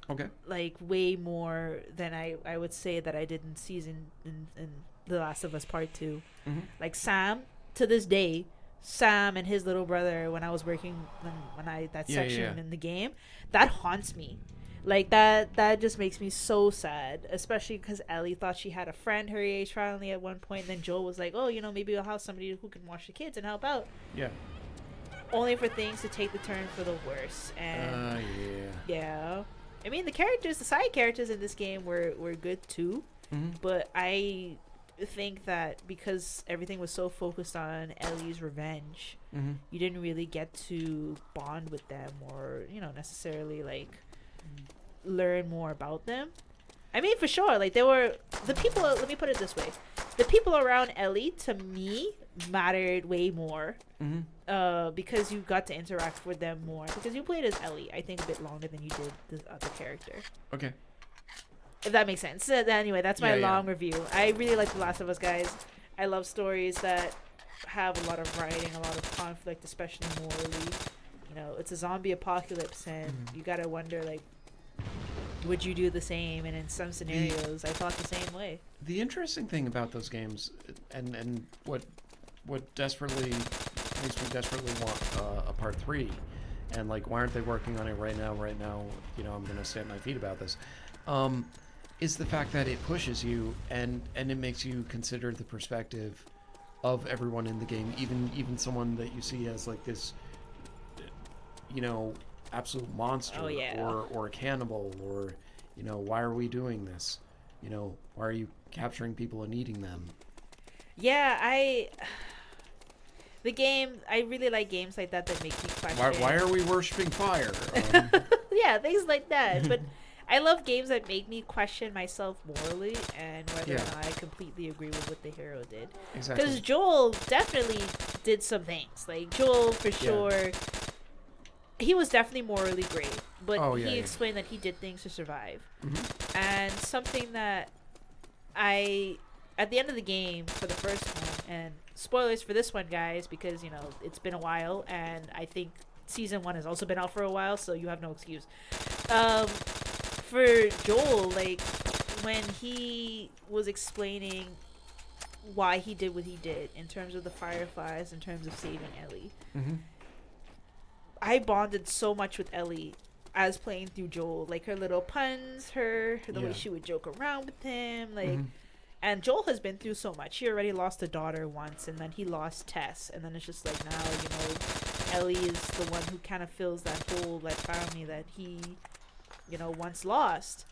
Okay. Like, way more than I would say that I did in The Last of Us Part 2. Mm-hmm. Like, Sam, to this day, Sam and his little brother, when I was working that section in the game, that haunts me. Like, that just makes me so sad, especially because Ellie thought she had a friend her age finally at one point, and then Joel was like, oh, maybe we'll have somebody who can watch the kids and help out. Yeah. Only for things to take the turn for the worse. And yeah. I mean, the side characters in this game were good too, but I think that because everything was so focused on Ellie's revenge, you didn't really get to bond with them or, necessarily like learn more about them. I mean, for sure, like, there were the people, let me put it this way, the people around Ellie to me mattered way more because you got to interact with them more, because you played as Ellie, I think, a bit longer than you did the other character. Okay. If that makes sense. Anyway, that's my long review. I really like The Last of Us, guys. I love stories that have a lot of writing, a lot of conflict, especially morally. It's a zombie apocalypse, and you gotta wonder, like, would you do the same? And in some scenarios, I thought the same way. The interesting thing about those games, and what desperately makes me desperately want a part 3, and like, why aren't they working on it right now? I'm gonna stand my feet about this. Is the fact that it pushes you and it makes you consider the perspective of everyone in the game, even someone that you see as like this, absolute monster, or a cannibal, or why are we doing this? Why are you capturing people and eating them? Yeah, I really like games like that make me question. Why are we worshiping fire? Yeah, things like that. But I love games that make me question myself morally and whether or not I completely agree with what the hero did. Exactly. Because Joel definitely did some things. Like, Joel, for sure, he was definitely morally great. But he explained that he did things to survive. And something that at the end of the game, for the first one, And spoilers for this one, guys, because you know it's been a while, and I think season 1 has also been out for a while, so you have no excuse. For Joel, like when he was explaining why he did what he did in terms of the Fireflies, in terms of saving Ellie, I bonded so much with Ellie as playing through Joel, like her little puns, the way she would joke around with him, like. And Joel has been through so much. He already lost a daughter once, and then he lost Tess, and then it's just like now, you know, Ellie is the one who kind of fills that hole, that family that he, you know, once lost.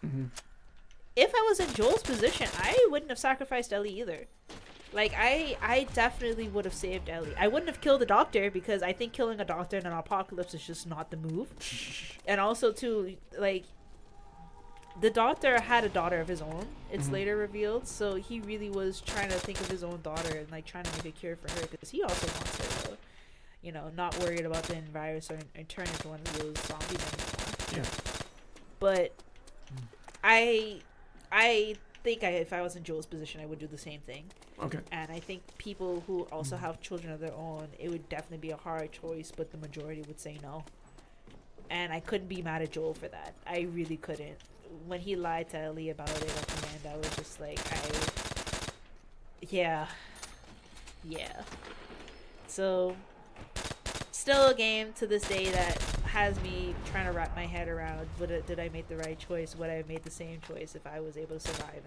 If I was in Joel's position, I wouldn't have sacrificed Ellie either. Like, I definitely would have saved Ellie. I wouldn't have killed the doctor, because I think killing a doctor in an apocalypse is just not the move. And also, too, like, the doctor had a daughter of his own. It's later revealed, so he really was trying to think of his own daughter and like trying to make a cure for her, because he also wants her to, you know, not worried about the virus or turn into one of those zombies anymore. But I think if I was in Joel's position, I would do the same thing. And I think people who also have children of their own, it would definitely be a hard choice, but the majority would say no. And I couldn't be mad at Joel for that. I really couldn't. When he lied to Ellie about it at the end, I was just like, yeah. So, still a game to this day that has me trying to wrap my head around, did I make the right choice? Would I have made the same choice if I was able to survive?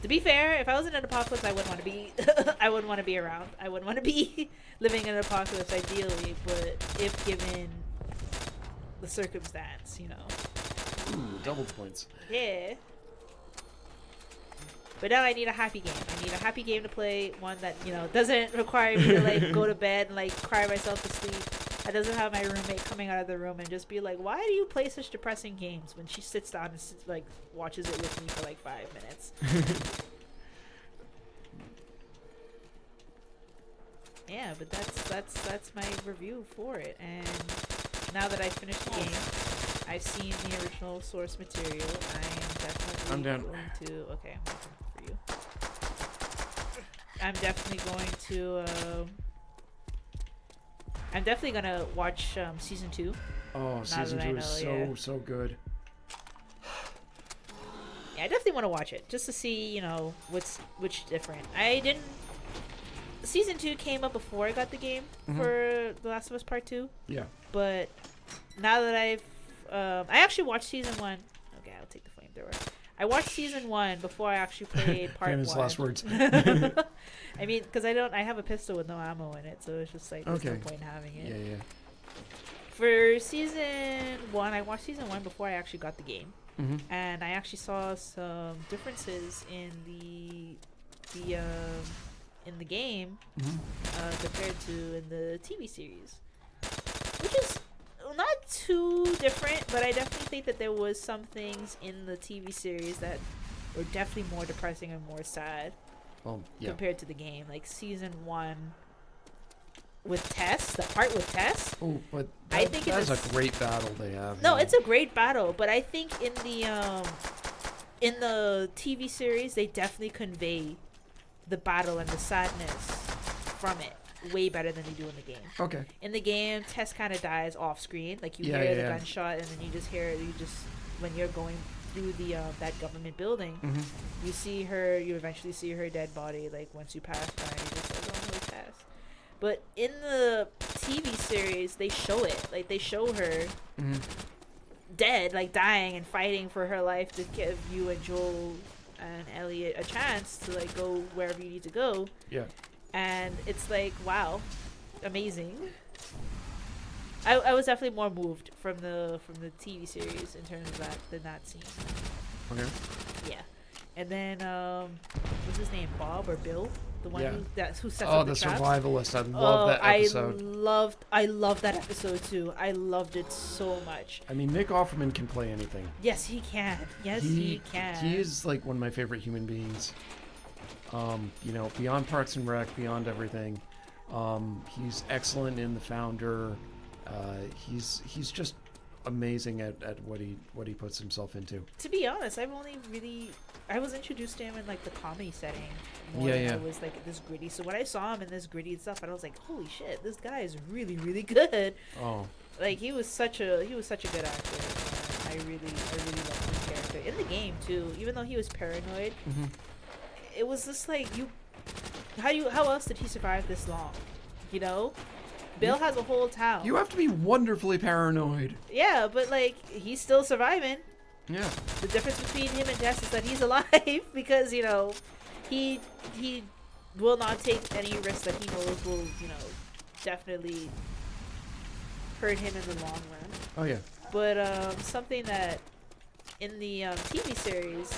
To be fair, if I was in an apocalypse, I wouldn't want to be I wouldn't want to be around. I wouldn't want to be living in an apocalypse ideally, but if given the circumstance, you know. Ooh, double points. Yeah. But now I need a happy game. I need a happy game to play, one that, you know, doesn't require me to like go to bed and like cry myself to sleep. That doesn't have my roommate coming out of the room and just be like, why do you play such depressing games, when she sits down and like watches it with me for like 5 minutes. Yeah, but that's my review for it. And now that I've finished the game, I've seen the original source material. I am definitely going to. Okay, I'm looking for you. I'm definitely going to. I'm definitely gonna watch season 2. Oh, season 2 is so good. Yeah, I definitely want to watch it just to see, you know, which different. Season 2 came up before I got the game for The Last of Us Part 2. Yeah. But now that I actually watched season 1. Okay, I'll take the flamethrower. I watched season 1 before I actually played part 1. Famous last words. I mean, because I have a pistol with no ammo in it, so it's just like there's no point in having it. Yeah. For season 1, I watched season 1 before I actually got the game, and I actually saw some differences in the game compared to in the TV series, which is not too different, but I definitely think that there was some things in the TV series that were definitely more depressing and more sad compared to the game. Like season 1 with Tess, the part with Tess. Oh, but I think that's a great battle they have. No, it's a great battle, but I think in the TV series they definitely convey the battle and the sadness from it way better than they do in the game. Okay. In the game, Tess kind of dies off screen. Like you hear the gunshot, and then you just when you're going through the that government building, you eventually see her dead body. Like once you pass by, and you just like, oh no, Tess. But in the TV series, they show it. Like they show her dead, like dying and fighting for her life to give you and Joel and Elliot a chance to like go wherever you need to go. Yeah. And it's like, wow, amazing. I was definitely more moved from the TV series in terms of that than that scene. Okay. Yeah. And then what's his name? Bob or Bill? The one who sets up the traps? Survivalist. I love that episode. I loved that episode too. I loved it so much. I mean, Nick Offerman can play anything. Yes, he can. Yes, he can. He is like one of my favorite human beings. You know, beyond Parks and Rec, beyond everything. He's excellent in The Founder. He's just amazing at what he puts himself into. To be honest, I was introduced to him in like the comedy setting more Yeah, than yeah. I was like this gritty. So when I saw him in this gritty stuff, I was like, holy shit, this guy is really, really good. Oh, Like he was such a good actor. I really loved his character in the game too. Even though he was paranoid, it was just like how else did he survive this long? You know, Bill has a whole town. you have to be wonderfully paranoid. Yeah, but like he's still surviving. Yeah. The difference between him and Jess is that he's alive because he will not take any risk that he knows will definitely hurt him in the long run. Oh yeah. But something that in the TV series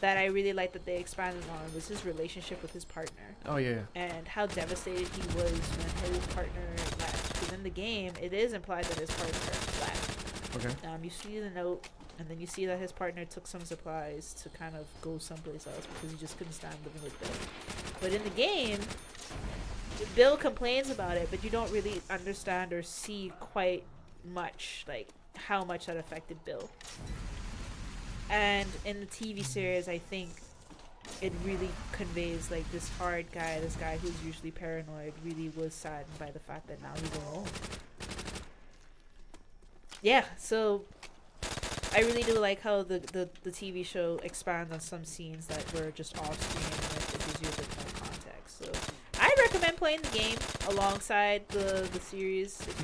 that I really liked that they expanded on was his relationship with his partner Oh yeah. and how devastated he was when his partner left. Because in the game, it is implied that his partner left. Okay. You see the note, and then you see that his partner took some supplies to kind of go someplace else because he just couldn't stand living with Bill. But in the game, Bill complains about it, but you don't really understand or see quite much, like how much that affected Bill. And in the TV series, I think it really conveys like this hard guy, this guy who's usually paranoid, really was saddened by the fact that now he's alone. Yeah, so I really do like how the TV show expands on some scenes that were just off screen and it gives you a bit more context. So I recommend playing the game alongside the series if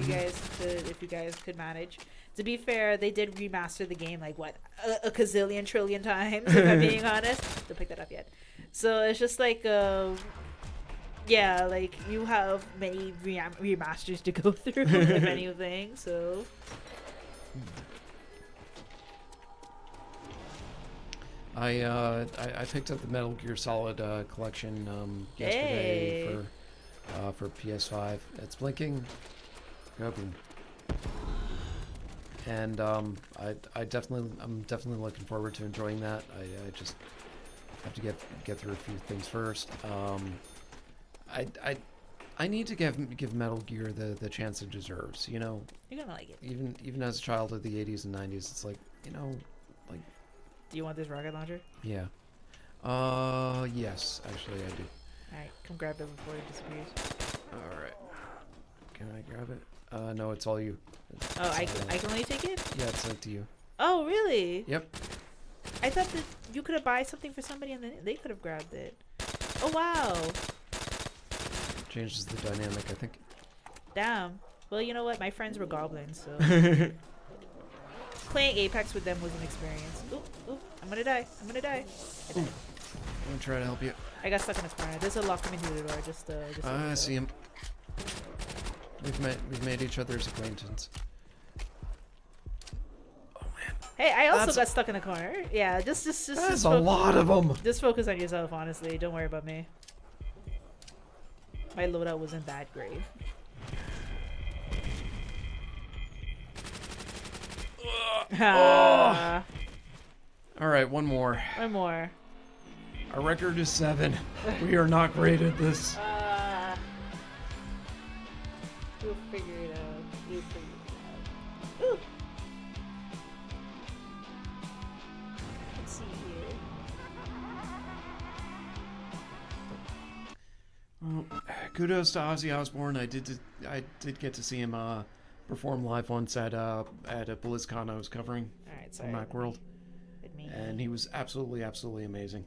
you guys could manage. To be fair, they did remaster the game like what a gazillion trillion times, if I'm being honest. Don't pick that up yet. So it's just like yeah, like you have many remasters to go through, if anything. So I picked up the Metal Gear Solid collection yesterday for PS5. It's blinking. Open. And I'm definitely looking forward to enjoying that. I just have to get through a few things first. I need to give Metal Gear the chance it deserves. You know, you're gonna like it. Even as a child of the 80s and 90s, it's like, like. Do you want this rocket launcher? Yeah. Yes, actually I do. Alright, come grab it before it disappears. Alright. Can I grab it? No, it's all you. Oh, I can only take it? Yeah, it's linked to you. Oh, really? Yep. I thought that you could have buy something for somebody and then they could have grabbed it. Oh, wow. Changes the dynamic, I think. Damn. Well, you know what? My friends were goblins, so playing Apex with them was an experience. Ooh, I'm gonna die. I died. I'm gonna try to help you. I got stuck in a spawner. There's a lock coming through the door. Just I see him. We've made each other's acquaintance. Oh man. Hey, I also got stuck in a corner. Yeah, just That's a lot of them. Just focus on yourself, honestly. Don't worry about me. My loadout wasn't that great. Oh. All right, one more. One more. Our record is 7. We are not great at this. We'll figure it out. Ooh. Let's see here. Well, kudos to Ozzy Osbourne. I did get to see him perform live once at a BlizzCon I was covering. All right, sorry. Macworld. And he was absolutely amazing.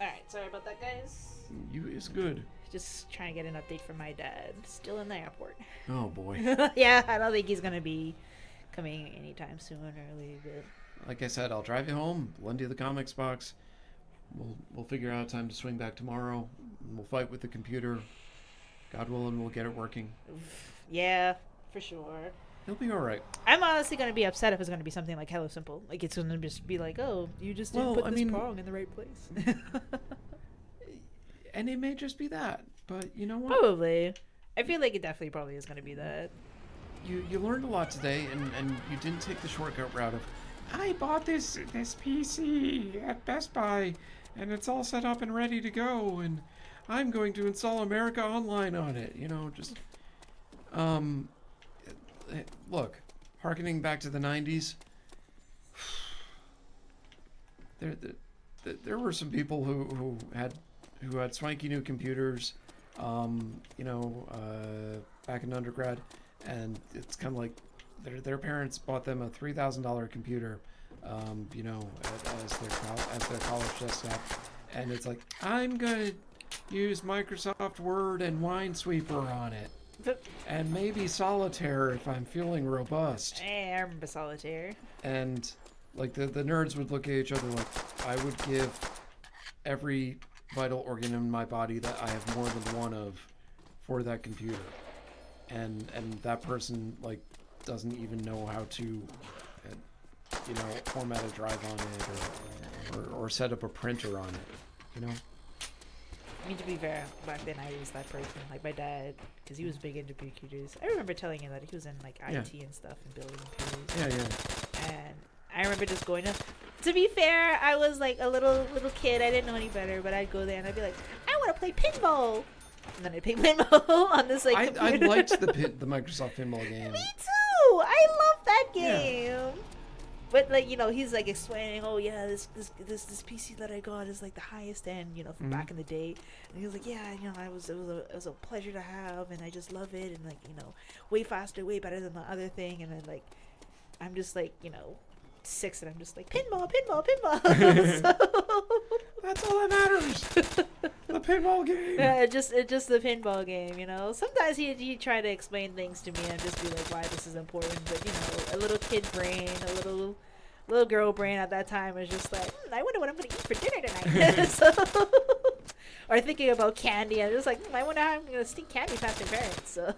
Alright, sorry about that, guys. You is good. Just trying to get an update from my dad. Still in the airport. Oh boy. Yeah, I don't think he's gonna be coming anytime soon, really. But like I said, I'll drive you home, lend you the comics box. We'll figure out a time to swing back tomorrow. We'll fight with the computer. God willing, we'll get it working. Yeah, for sure. He'll be all right. I'm honestly gonna be upset if it's gonna be something like Hello Simple. Like it's gonna just be like, oh, you just didn't put this prong in the right place. and it may just be that. But you know what? Probably. I feel like it definitely probably is going to be that. You learned a lot today, and you didn't take the shortcut route of, I bought this PC at Best Buy, and it's all set up and ready to go, and I'm going to install America Online on it. You know, just look, harkening back to the 90s. There were some people who had swanky new computers, back in undergrad, and it's kind of like their parents bought them a $3,000 computer, as their college desktop, and it's like, I'm gonna use Microsoft Word and Minesweeper on it, and maybe Solitaire if I'm feeling robust. I remember Solitaire. And like the nerds would look at each other like, I would give every vital organ in my body that I have more than one of for that computer. And that person like doesn't even know how to format a drive on it or set up a printer on it, I mean, to be fair, back then I was that person, like my dad, because he was big into computers. I remember telling him that he was in like IT and stuff and building computers. Yeah. And I remember just going to be fair, I was like a little kid. I didn't know any better, but I'd go there and I'd be like, I want to play pinball. And then I'd play pinball on this like computer. I liked the Microsoft pinball game. Me too. I love that game. Yeah. But like he's like explaining, oh yeah, this PC that I got is like the highest end, from back in the day. And he was like, yeah, it was a pleasure to have, and I just love it, and like way faster, way better than the other thing. And then like I'm just like 6, and I'm just like pinball. So that's all that matters. The pinball game. Yeah, it's just the pinball game. Sometimes he try to explain things to me and just be like, why this is important. But a little kid brain, a little girl brain at that time was just like, I wonder what I'm gonna eat for dinner tonight. Or thinking about candy. I'm just like, I wonder how I'm gonna sneak candy past my parents. So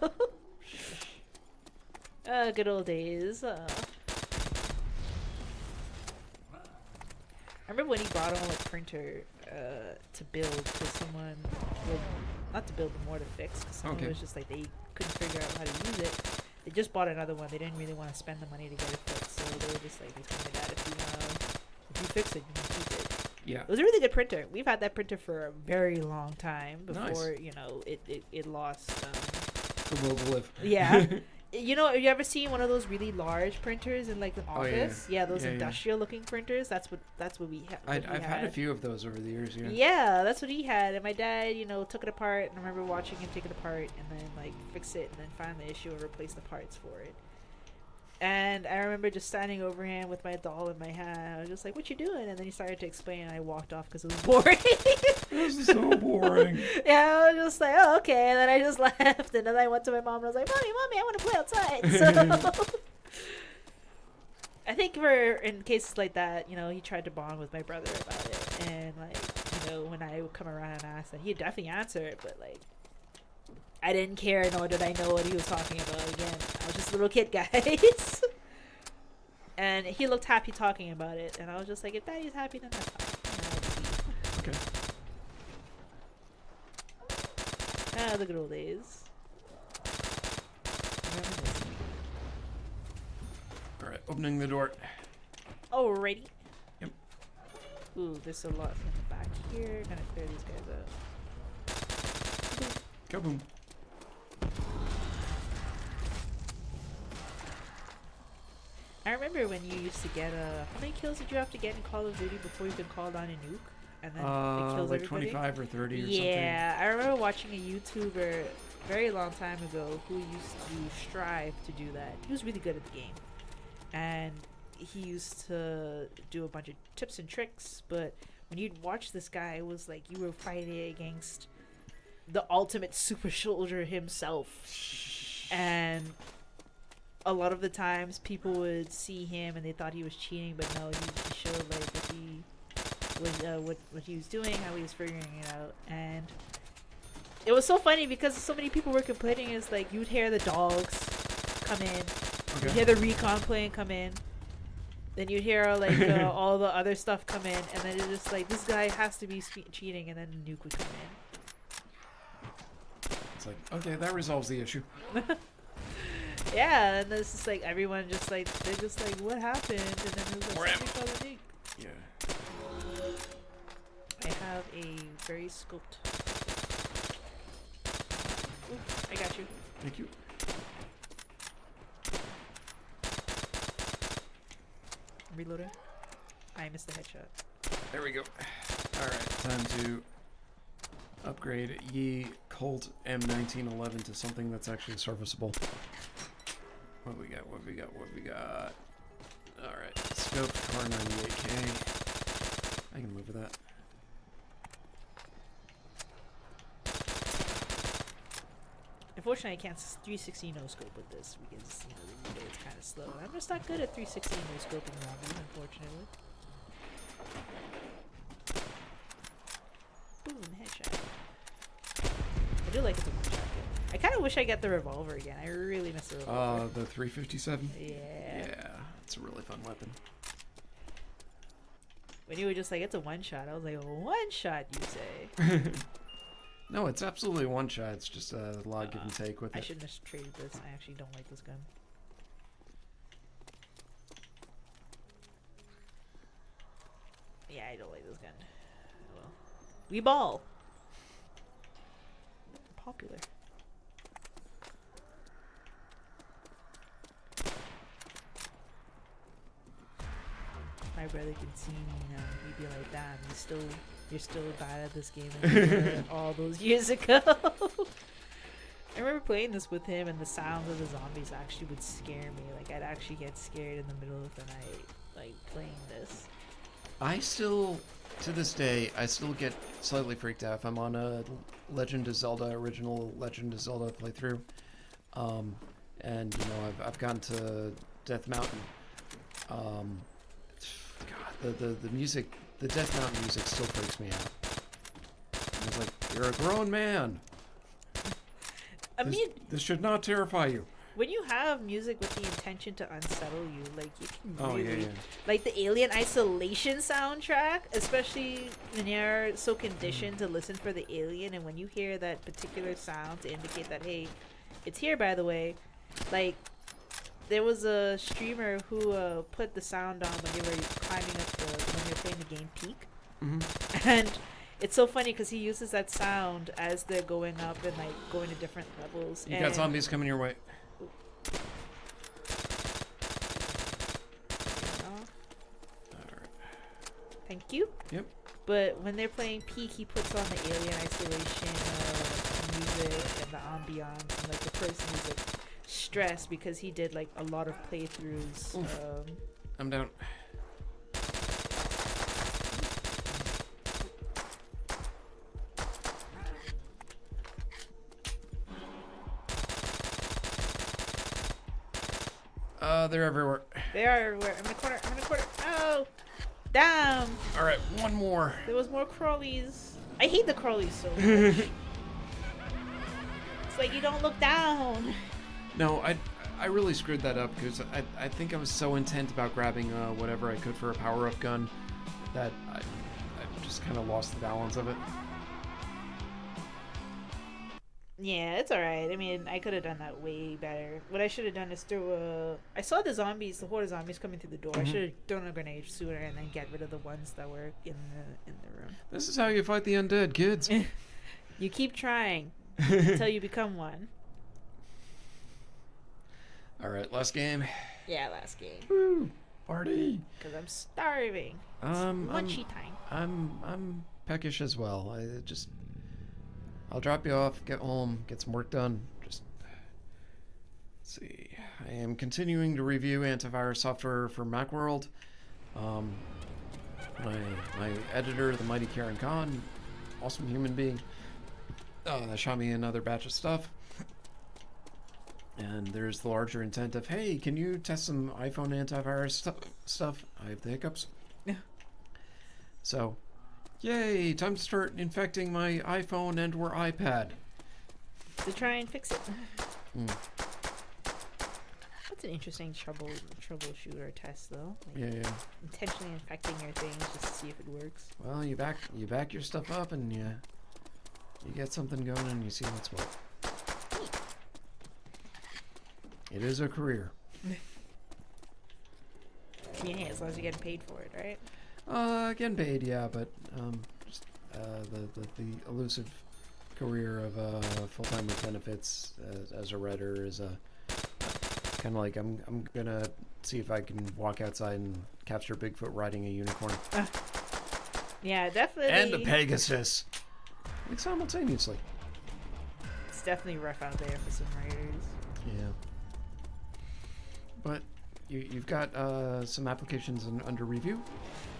good old days. I remember when he bought him a printer to build, because someone, not to build, but more to fix, because someone was just like, they couldn't figure out how to use it. They just bought another one. They didn't really want to spend the money to get it fixed, so they were just like, they told my dad, if you fix it, you can keep it. Yeah. It was a really good printer. We've had that printer for a very long time before, it lost. The will to live. Yeah. Have you ever seen one of those really large printers in like an office? Yeah, those industrial looking printers. That's what we have. I've had a few of those over the years. Yeah, that's what he had. And my dad, took it apart, and I remember watching him take it apart and then like fix it and then find the issue and replace the parts for it. And I remember just standing over him with my doll in my hand. I was just like, "What you doing?" And then he started to explain, and I walked off because it was boring. This is so boring. Yeah, I was just like, "Oh, okay." And then I just left, and then I went to my mom and I was like, "Mommy, I want to play outside." So I think in cases like that, he tried to bond with my brother about it, and like, when I would come around and ask, that he'd definitely answer it, but like, I didn't care, nor did I know what he was talking about. Again, I was just a little kid, guys. And he looked happy talking about it, and I was just like, if Daddy's happy, then that's fine. Okay. The good old days. Alright, opening the door. Alrighty. Yep. Ooh, there's a lot from the back here. Gonna clear these guys out. Kaboom. I remember when you used to get how many kills did you have to get in Call of Duty before you could call down a nuke? And then it kills like everybody? 25 or 30 or something. Yeah, I remember watching a YouTuber a very long time ago who used to strive to do that. He was really good at the game. And he used to do a bunch of tips and tricks, but when you'd watch this guy, it was like you were fighting against the ultimate super soldier himself. And a lot of the times people would see him and they thought he was cheating, but no, he showed like what he was doing, how he was figuring it out. And it was so funny because so many people were complaining. Is like you'd hear the dogs come in, you'd hear the recon plane come in, then you'd hear like all the other stuff come in, and then it's just like this guy has to be cheating, and then the nuke would come in. like, okay, that resolves the issue. Yeah, and it's just like everyone just like they're just like, what happened? And then it was like something fell in ink. Yeah. I have a very scoped. Ooh, I got you. Thank you. Reloading. I missed the headshot. There we go. Alright, time to upgrade Ye Colt M1911 to something that's actually serviceable. What we got? Alright, scope car 98K. I can live with that. Unfortunately, I can't 360 no scope with this because the replay is kind of slow. I'm just not good at 360 no scoping zombies, unfortunately. Boom, headshot. I do like it's a one-shot kill. I kind of wish I got the revolver again. I really miss the revolver. The 357? Yeah. Yeah, it's a really fun weapon. When you were just like, it's a one-shot, I was like, a one-shot, you say? No, it's absolutely one shot. It's just a lot of give and take with it. I shouldn't have traded this. I actually don't like this gun. Yeah, I don't like this gun. Well, we ball. Popular. My brother can see me now. He'd be like, "Damn, you're still bad at this game than you were all those years ago." I remember playing this with him, and the sounds of the zombies actually would scare me. Like I'd actually get scared in the middle of the night, like playing this. I still, to this day, I still get slightly freaked out if I'm on a Legend of Zelda, original Legend of Zelda playthrough. And, you know, I've gotten to Death Mountain. God, the music, the Death Mountain music still freaks me out. It's like, you're a grown man. This should not terrify you. When you have music with the intention to unsettle you, like you can Oh, really, yeah. like the Alien Isolation soundtrack, especially when you're so conditioned to listen for the alien, and when you hear that particular sound to indicate that, hey, it's here, by the way. Like, there was a streamer who put the sound on when they were climbing up when they were playing the game Peak. Mm-hmm. And it's so funny because he uses that sound as they're going up and like going to different levels. You got zombies coming your way. Thank you. Yep. But when they're playing Peak, he puts on the Alien Isolation music and the ambiance, and like the person is like stressed because he did like a lot of playthroughs. I'm down. They're everywhere. They are everywhere. I'm in the corner. Oh! Damn! Alright, one more. There was more crawlies. I hate the crawlies so much. It's like you don't look down. No, I really screwed that up because I think I was so intent about grabbing whatever I could for a power-up gun that I just kind of lost the balance of it. Yeah, it's alright. I mean, I could have done that way better. What I should have done is I saw the zombies, the horde of zombies coming through the door. Mm-hmm. I should have thrown a grenade sooner and then get rid of the ones that were in the room. This is how you fight the undead, kids. You keep trying until you become one. Alright, last game. Yeah, last game. Woo! Party! Because I'm starving. It's munchy time. I'm peckish as well. I'll drop you off, get home, get some work done. Let's see. I am continuing to review antivirus software for Macworld. My editor, the mighty Karen Khan, awesome human being, that shot me another batch of stuff. And there's the larger intent of, hey, can you test some iPhone antivirus stuff? I have the hiccups. So, yay, time to start infecting my iPhone and or iPad. To try and fix it. That's an interesting troubleshooter test, though. Like Yeah. intentionally infecting your things just to see if it works. Well, you back your stuff up and you get something going and you see what's what. It is a career. Yeah, as long as you're getting paid for it, right? Getting paid, yeah, but just the elusive career of full-time with benefits as a Redder is kind of like I'm gonna see if I can walk outside and capture Bigfoot riding a unicorn Yeah, definitely. and a Pegasus, like simultaneously. It's definitely rough out there for some writers. Yeah, but you've got some applications under review.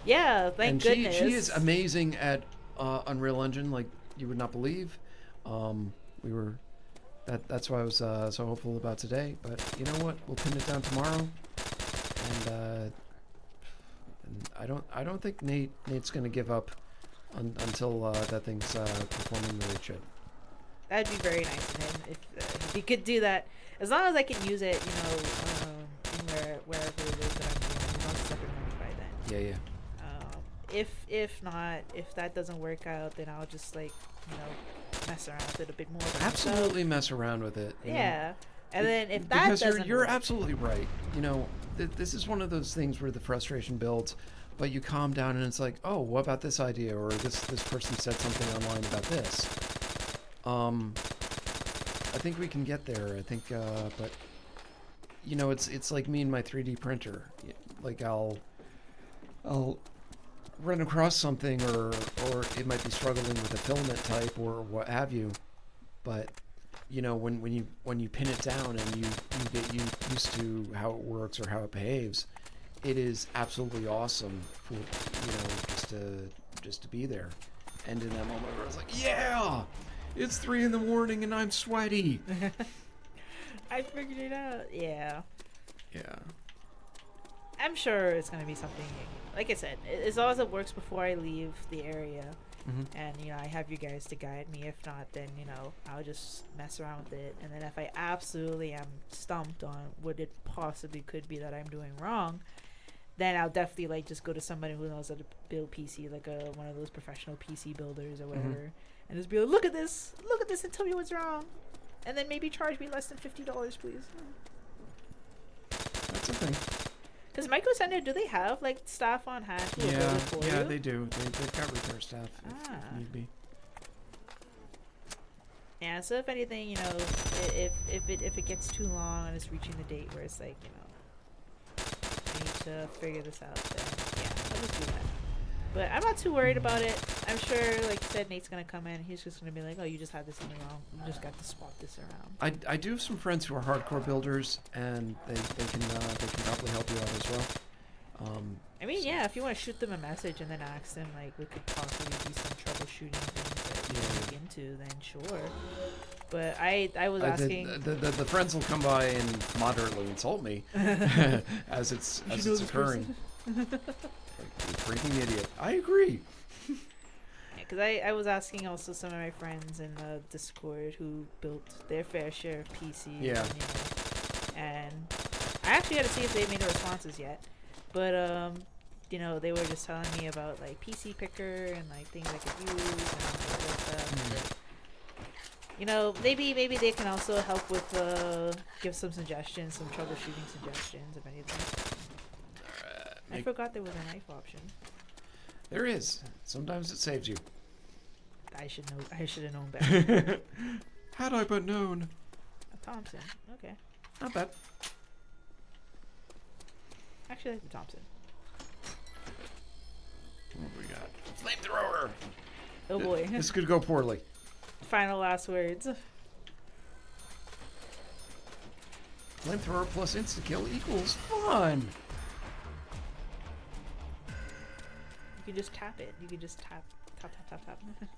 Yeah, thank goodness. She is amazing at Unreal Engine, like you would not believe. That's why I was so hopeful about today. But you know what? We'll pin it down tomorrow, and I don't think Nate's gonna give up until that thing's performing the way it should. That'd be very nice of him if he could do that. As long as I can use it, wherever it is that I'm doing, as long as it's up and running by then. Yeah. If not, if that doesn't work out, then I'll just mess around with it a bit more. Absolutely mess around with it. Yeah. And then if that because doesn't you're work, absolutely right. This is one of those things where the frustration builds, but you calm down and it's like, oh, what about this idea, or this person said something online about this. I think we can get there. I think, but it's like me and my 3D printer. Like I'll run across something, or it might be struggling with a filament type or what have you, but when you pin it down and you get used to how it works or how it behaves, it is absolutely awesome for just to be there. And in that moment where I was like, yeah, it's 3 a.m. and I'm sweaty. I figured it out. Yeah. Yeah. I'm sure it's gonna be something. Like I said, as long as it works before I leave the area, and I have you guys to guide me. If not, then I'll just mess around with it. And then if I absolutely am stumped on what it possibly could be that I'm doing wrong, then I'll definitely just go to somebody who knows how to build PC, like one of those professional PC builders or whatever, and just be like, look at this, and tell me what's wrong, and then maybe charge me less than $50, please. That's a thing. Because Micro Center, do they have staff on hand who will build it for you? They do. They've got repair staff if need be. Yeah, so if anything, if it gets too long and it's reaching the date where it's I need to figure this out, then yeah, I'll just do that. But I'm not too worried about it. I'm sure, like you said, Nate's gonna come in. He's just gonna be like, "Oh, you just had this thing wrong. You just got to swap this around." I do have some friends who are hardcore builders, and they can probably help you out as well. I mean, yeah, if you want to shoot them a message and then ask them what could possibly be some troubleshooting things that you look into, then sure. But I was asking. The friends will come by and moderately insult me as it's occurring. Like, you freaking idiot. I agree. Because I was asking also some of my friends in the Discord who built their fair share of PCs. Yeah. And I actually got to see if they made the responses yet. But, they were just telling me about, PC Picker and, things I could use and all that stuff. Maybe they can also help with, give some suggestions, some troubleshooting suggestions, if anything. I forgot there was a knife option. There is. Sometimes it saves you. I should have known better. Had I but known. A Thompson. Okay. Not bad. Actually, I like the Thompson. What have we got? Flamethrower! Oh boy. This could go poorly. Final last words. Flamethrower plus insta-kill equals fun! You can just tap it. You can just tap.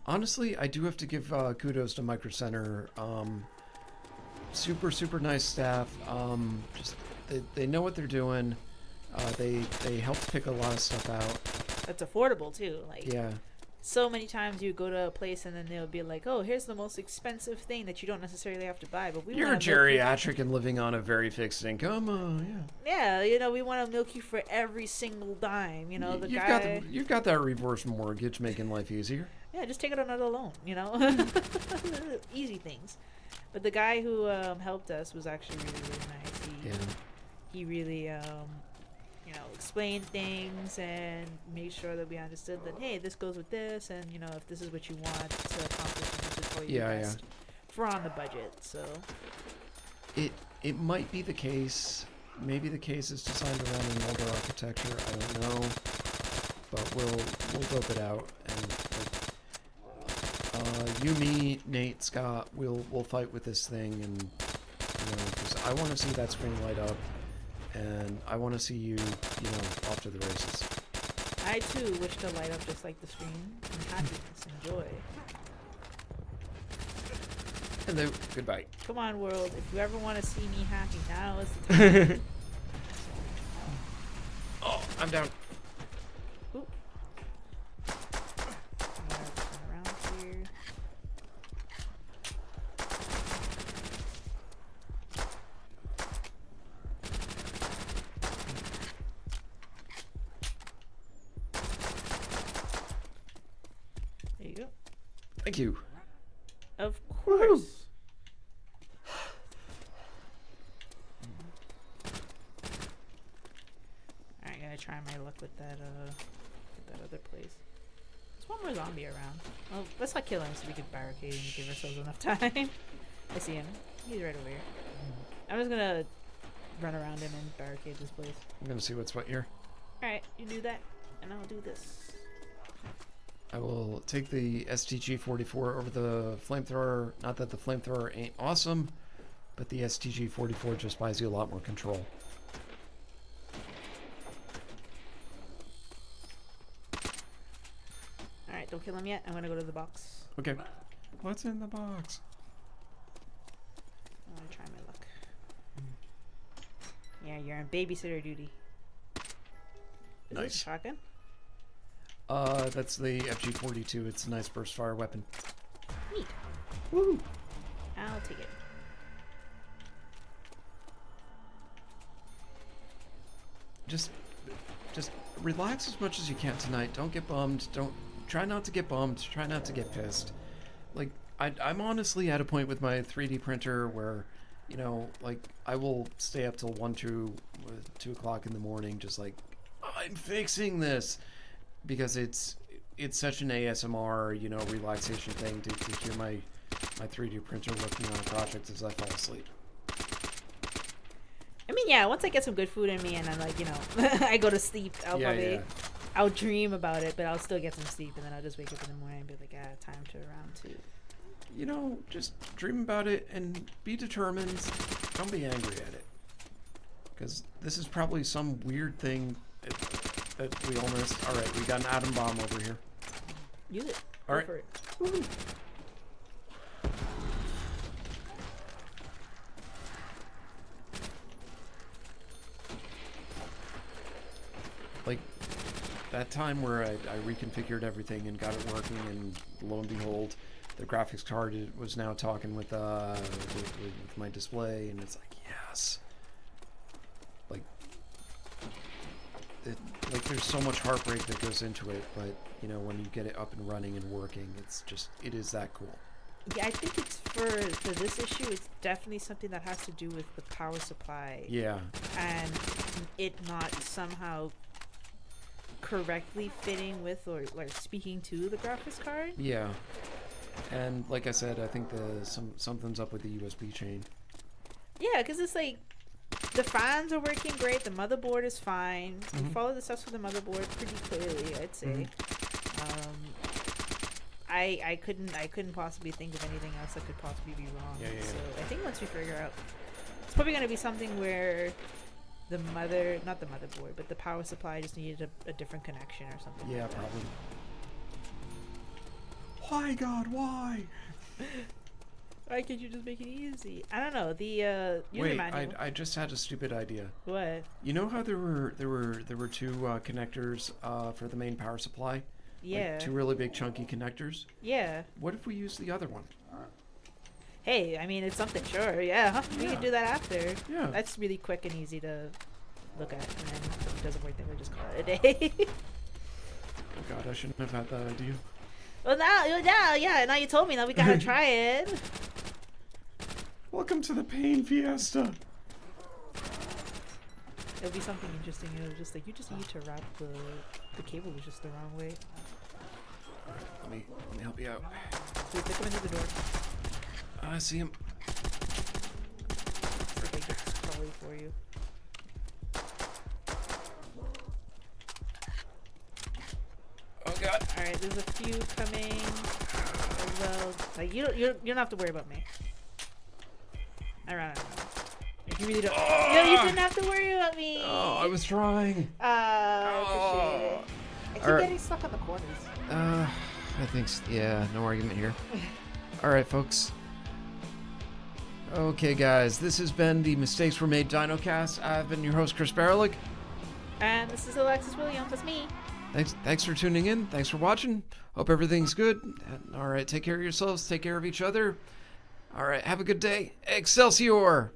Honestly, I do have to give kudos to Micro Center. Super nice staff. Just they know what they're doing. They helped pick a lot of stuff out. It's affordable too. Yeah. So many times you go to a place and then they'll be like, "Oh, here's the most expensive thing that you don't necessarily have to buy, but you're geriatric and living on a very fixed income." Yeah, we want to milk you for every single dime. You've got that reverse mortgage making life easier. Yeah, just take it on another loan. Easy things. But the guy who helped us was actually really, really nice. He really explained things and made sure that we understood that, hey, this goes with this, and if this is what you want to accomplish, this is for your best for on the budget. So it might be the case. Maybe the case is designed around an older architecture. I don't know, but we'll dope it out. And you, me, Nate, Scott, we'll fight with this thing, and because I want to see that screen light up, and I want to see you, off to the races. I too wish to light up just like the screen, and happiness and joy. Hello, goodbye. Come on, world. If you ever want to see me happy, now is the time. Oh, I'm down. Oop. Turn around here. There you go. Thank you. Of course. Alright, gonna try my luck with that other place. There's one more zombie around. Well, let's not kill him so we can barricade and give ourselves enough time. I see him. He's right over here. I'm just gonna run around him and barricade this place. I'm gonna see what's what here. Alright, you do that, and I'll do this. I will take the STG-44 over the flamethrower. Not that the flamethrower ain't awesome, but the STG-44 just buys you a lot more control. Alright, don't kill him yet. I'm gonna go to the box. Okay. What's in the box? I'm gonna try my luck. Yeah, you're on babysitter duty. Is Nice. this a shotgun? That's the FG-42. It's a nice burst fire weapon. Neat. Woo! I'll take it. Just relax as much as you can tonight. Don't get bummed. Try not to get bummed. Try not to get pissed. Like, I'm honestly at a point with my 3D printer where, I will stay up till 2 o'clock in the morning, just like, I'm fixing this. Because it's such an ASMR, relaxation thing to hear my 3D printer working on a project as I fall asleep. I mean, yeah, once I get some good food in me and I'm like, I go to sleep, I'll dream about it, but I'll still get some sleep, and then I'll just wake up in the morning and be like, time to round 2. Just dream about it and be determined. Don't be angry at it. Because this is probably some weird thing that we all missed. Alright, we got an atom bomb over here. Use it. Alright. Go for it. Woo. Like, that time where I reconfigured everything and got it working, and lo and behold, the graphics card was now talking with my display, and it's like, yes. There's so much heartbreak that goes into it, but when you get it up and running and working, it is that cool. Yeah, I think it's for this issue, it's definitely something that has to do with the power supply. Yeah. And it not somehow correctly fitting with or speaking to the graphics card. Yeah. And like I said, I think something's up with the USB chain. Yeah, because it's like, the fans are working great. The motherboard is fine. We follow the steps for the motherboard pretty clearly, I'd say. I couldn't possibly think of anything else that could possibly be wrong. Yeah. So I think once we figure out, it's probably going to be something where not the motherboard, but the power supply just needed a different connection or something. Yeah, like probably. Why, God, why? Why can't you just make it easy? I don't know. The user manual. I just had a stupid idea. What? You know how there were 2 connectors for the main power supply? Yeah. Like 2 really big chunky connectors? Yeah. What if we use the other one? Hey, I mean, it's something, sure. Yeah, we can do that after. Yeah. That's really quick and easy to look at, and then if it doesn't work, then we'll just call it a day. Oh God, I shouldn't have had that idea. Well, now you told me, now we gotta try it. Welcome to the pain fiesta. It'll be something interesting. It'll just like you just need to wrap the cable was just the wrong way. Let me help you out. Wait, take him into the door. I see him. See if I get this trolley for you. Oh God. All right, there's a few coming as well. Like you don't have to worry about me. I ran out of money. Like, you really don't. No, you didn't have to worry about me. Oh, I was trying. Appreciate it. I keep Alright. getting stuck on the corners. I think, yeah, no argument here. All right, folks. Okay, guys, this has been the Mistakes Were Made Dinocast. I've been your host, Chris Barlick. And this is Halexys Williams. That's me. Thanks for tuning in. Thanks for watching. Hope everything's good. All right, take care of yourselves. Take care of each other. All right, have a good day. Excelsior!